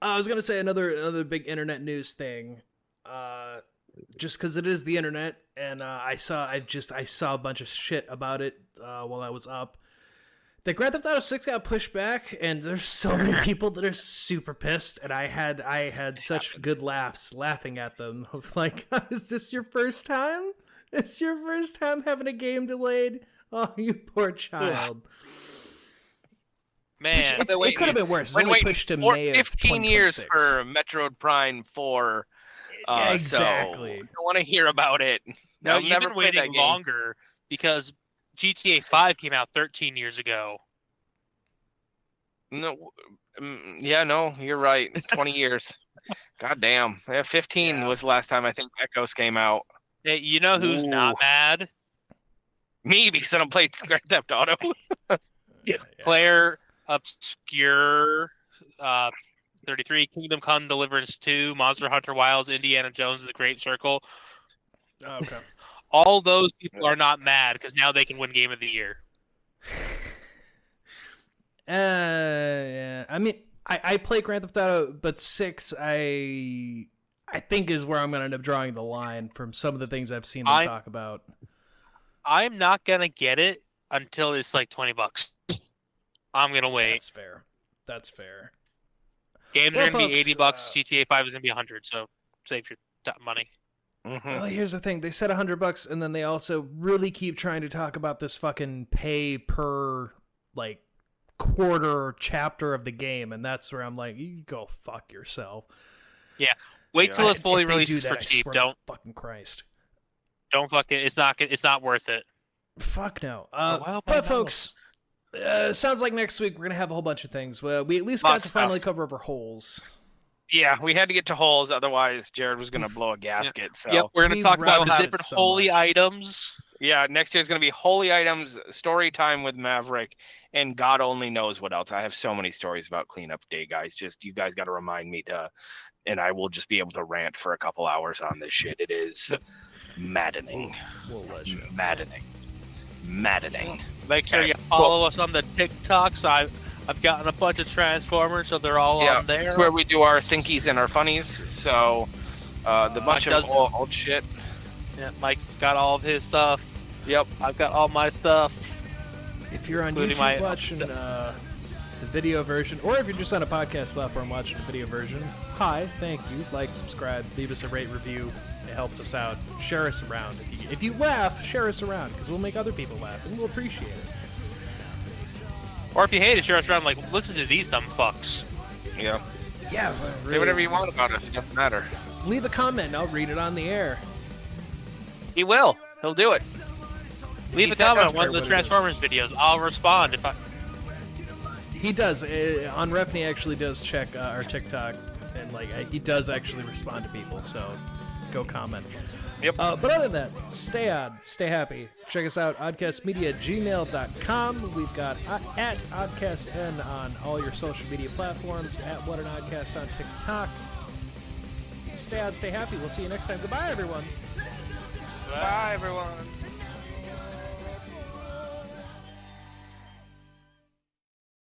I was gonna say another big internet news thing. Just because it is the internet, and I saw a bunch of shit about it while I was up. The Grand Theft Auto 6 got pushed back, and there's so many people that are super pissed, and I had such good laughing at them. Like, is this your first time? It's your first time having a game delayed? Oh, you poor child. Man, It could have been worse. It's Been only waiting pushed to for May of 15 years 2026. for Metroid Prime 4. Exactly. So I don't want to hear about it. no, I've you've never been played that waiting game. longer because GTA 5 came out 13 years ago. No, yeah, no, you're right. 20 years. God damn. Yeah, 15 Yeah. was the last time I think Echoes came out. Hey, you know who's not Ooh. mad? Me, because I don't play Grand Theft Auto. Player Obscure 33, Kingdom Come Deliverance 2, Monster Hunter Wilds, Indiana Jones and the Great Circle. Okay. All those people are not mad because now they can win Game of the Year. Yeah. I mean, I play Grand Theft Auto, but 6 I think is where I'm gonna end up drawing the line from some of the things I've seen them talk about. I'm not gonna get it until it's like $20. I'm gonna wait. That's fair. Games Well, are gonna be folks, $80. GTA 5 is gonna be $100. So save your money. Well, here's the thing. They said $100, and then they also really keep trying to talk about this fucking pay per like quarter chapter of the game, and that's where I'm like, you go fuck yourself. Yeah. Wait till it fully If they do releases that, for I cheap. swear Don't to fucking Christ. fucking. It's not worth it. Fuck no. well, But folks, sounds like next week we're gonna have a whole bunch of things. Well, we at least got Lots to of finally stuff. cover over holes. Yeah, we had to get to holes, otherwise Jared was gonna blow a gasket. So Yep, we're gonna We talk about the roused it different so holy much. items. yeah, next year's gonna be holy items, story time with Maverick, and God only knows what else. I have so many stories about cleanup day, guys. Just you guys got to remind me to, and I will just be able to rant for a couple hours on this shit. It is maddening, We'll let you. maddening. Make sure you follow us on the TikToks. I've gotten a bunch of Transformers, so they're all on there. It's where we do our thinkies and our funnies. So the bunch Mike of does- old shit. Yeah, Mike's got all of his stuff. Yep. I've got all my stuff. If you're on Including YouTube my- watching the video version, or if you're just on a podcast platform watching the video version, hi, thank you. Like, subscribe, leave us a rate review. It helps us out. Share us around. If you laugh, share us around, because we'll make other people laugh, and we'll appreciate it. Or if you hate it, share us around. Like, listen to these dumb fucks. Yeah. Yeah, Say whatever you want about us. It doesn't matter. Leave a comment, I'll read it on the air. He will. He'll do it. Leave He a said comment that's on one of the what it is. Transformers videos. I'll respond if I. He does. On Refney actually does check our TikTok, and he does actually respond to people. So go comment. Yep. But other than that, stay odd, stay happy. Check us out, oddcastmedia@gmail.com. We've got at oddcastn on all your social media platforms. At What an Oddcast on TikTok. Stay odd, stay happy. We'll see you next time. Goodbye, everyone. Bye, everyone.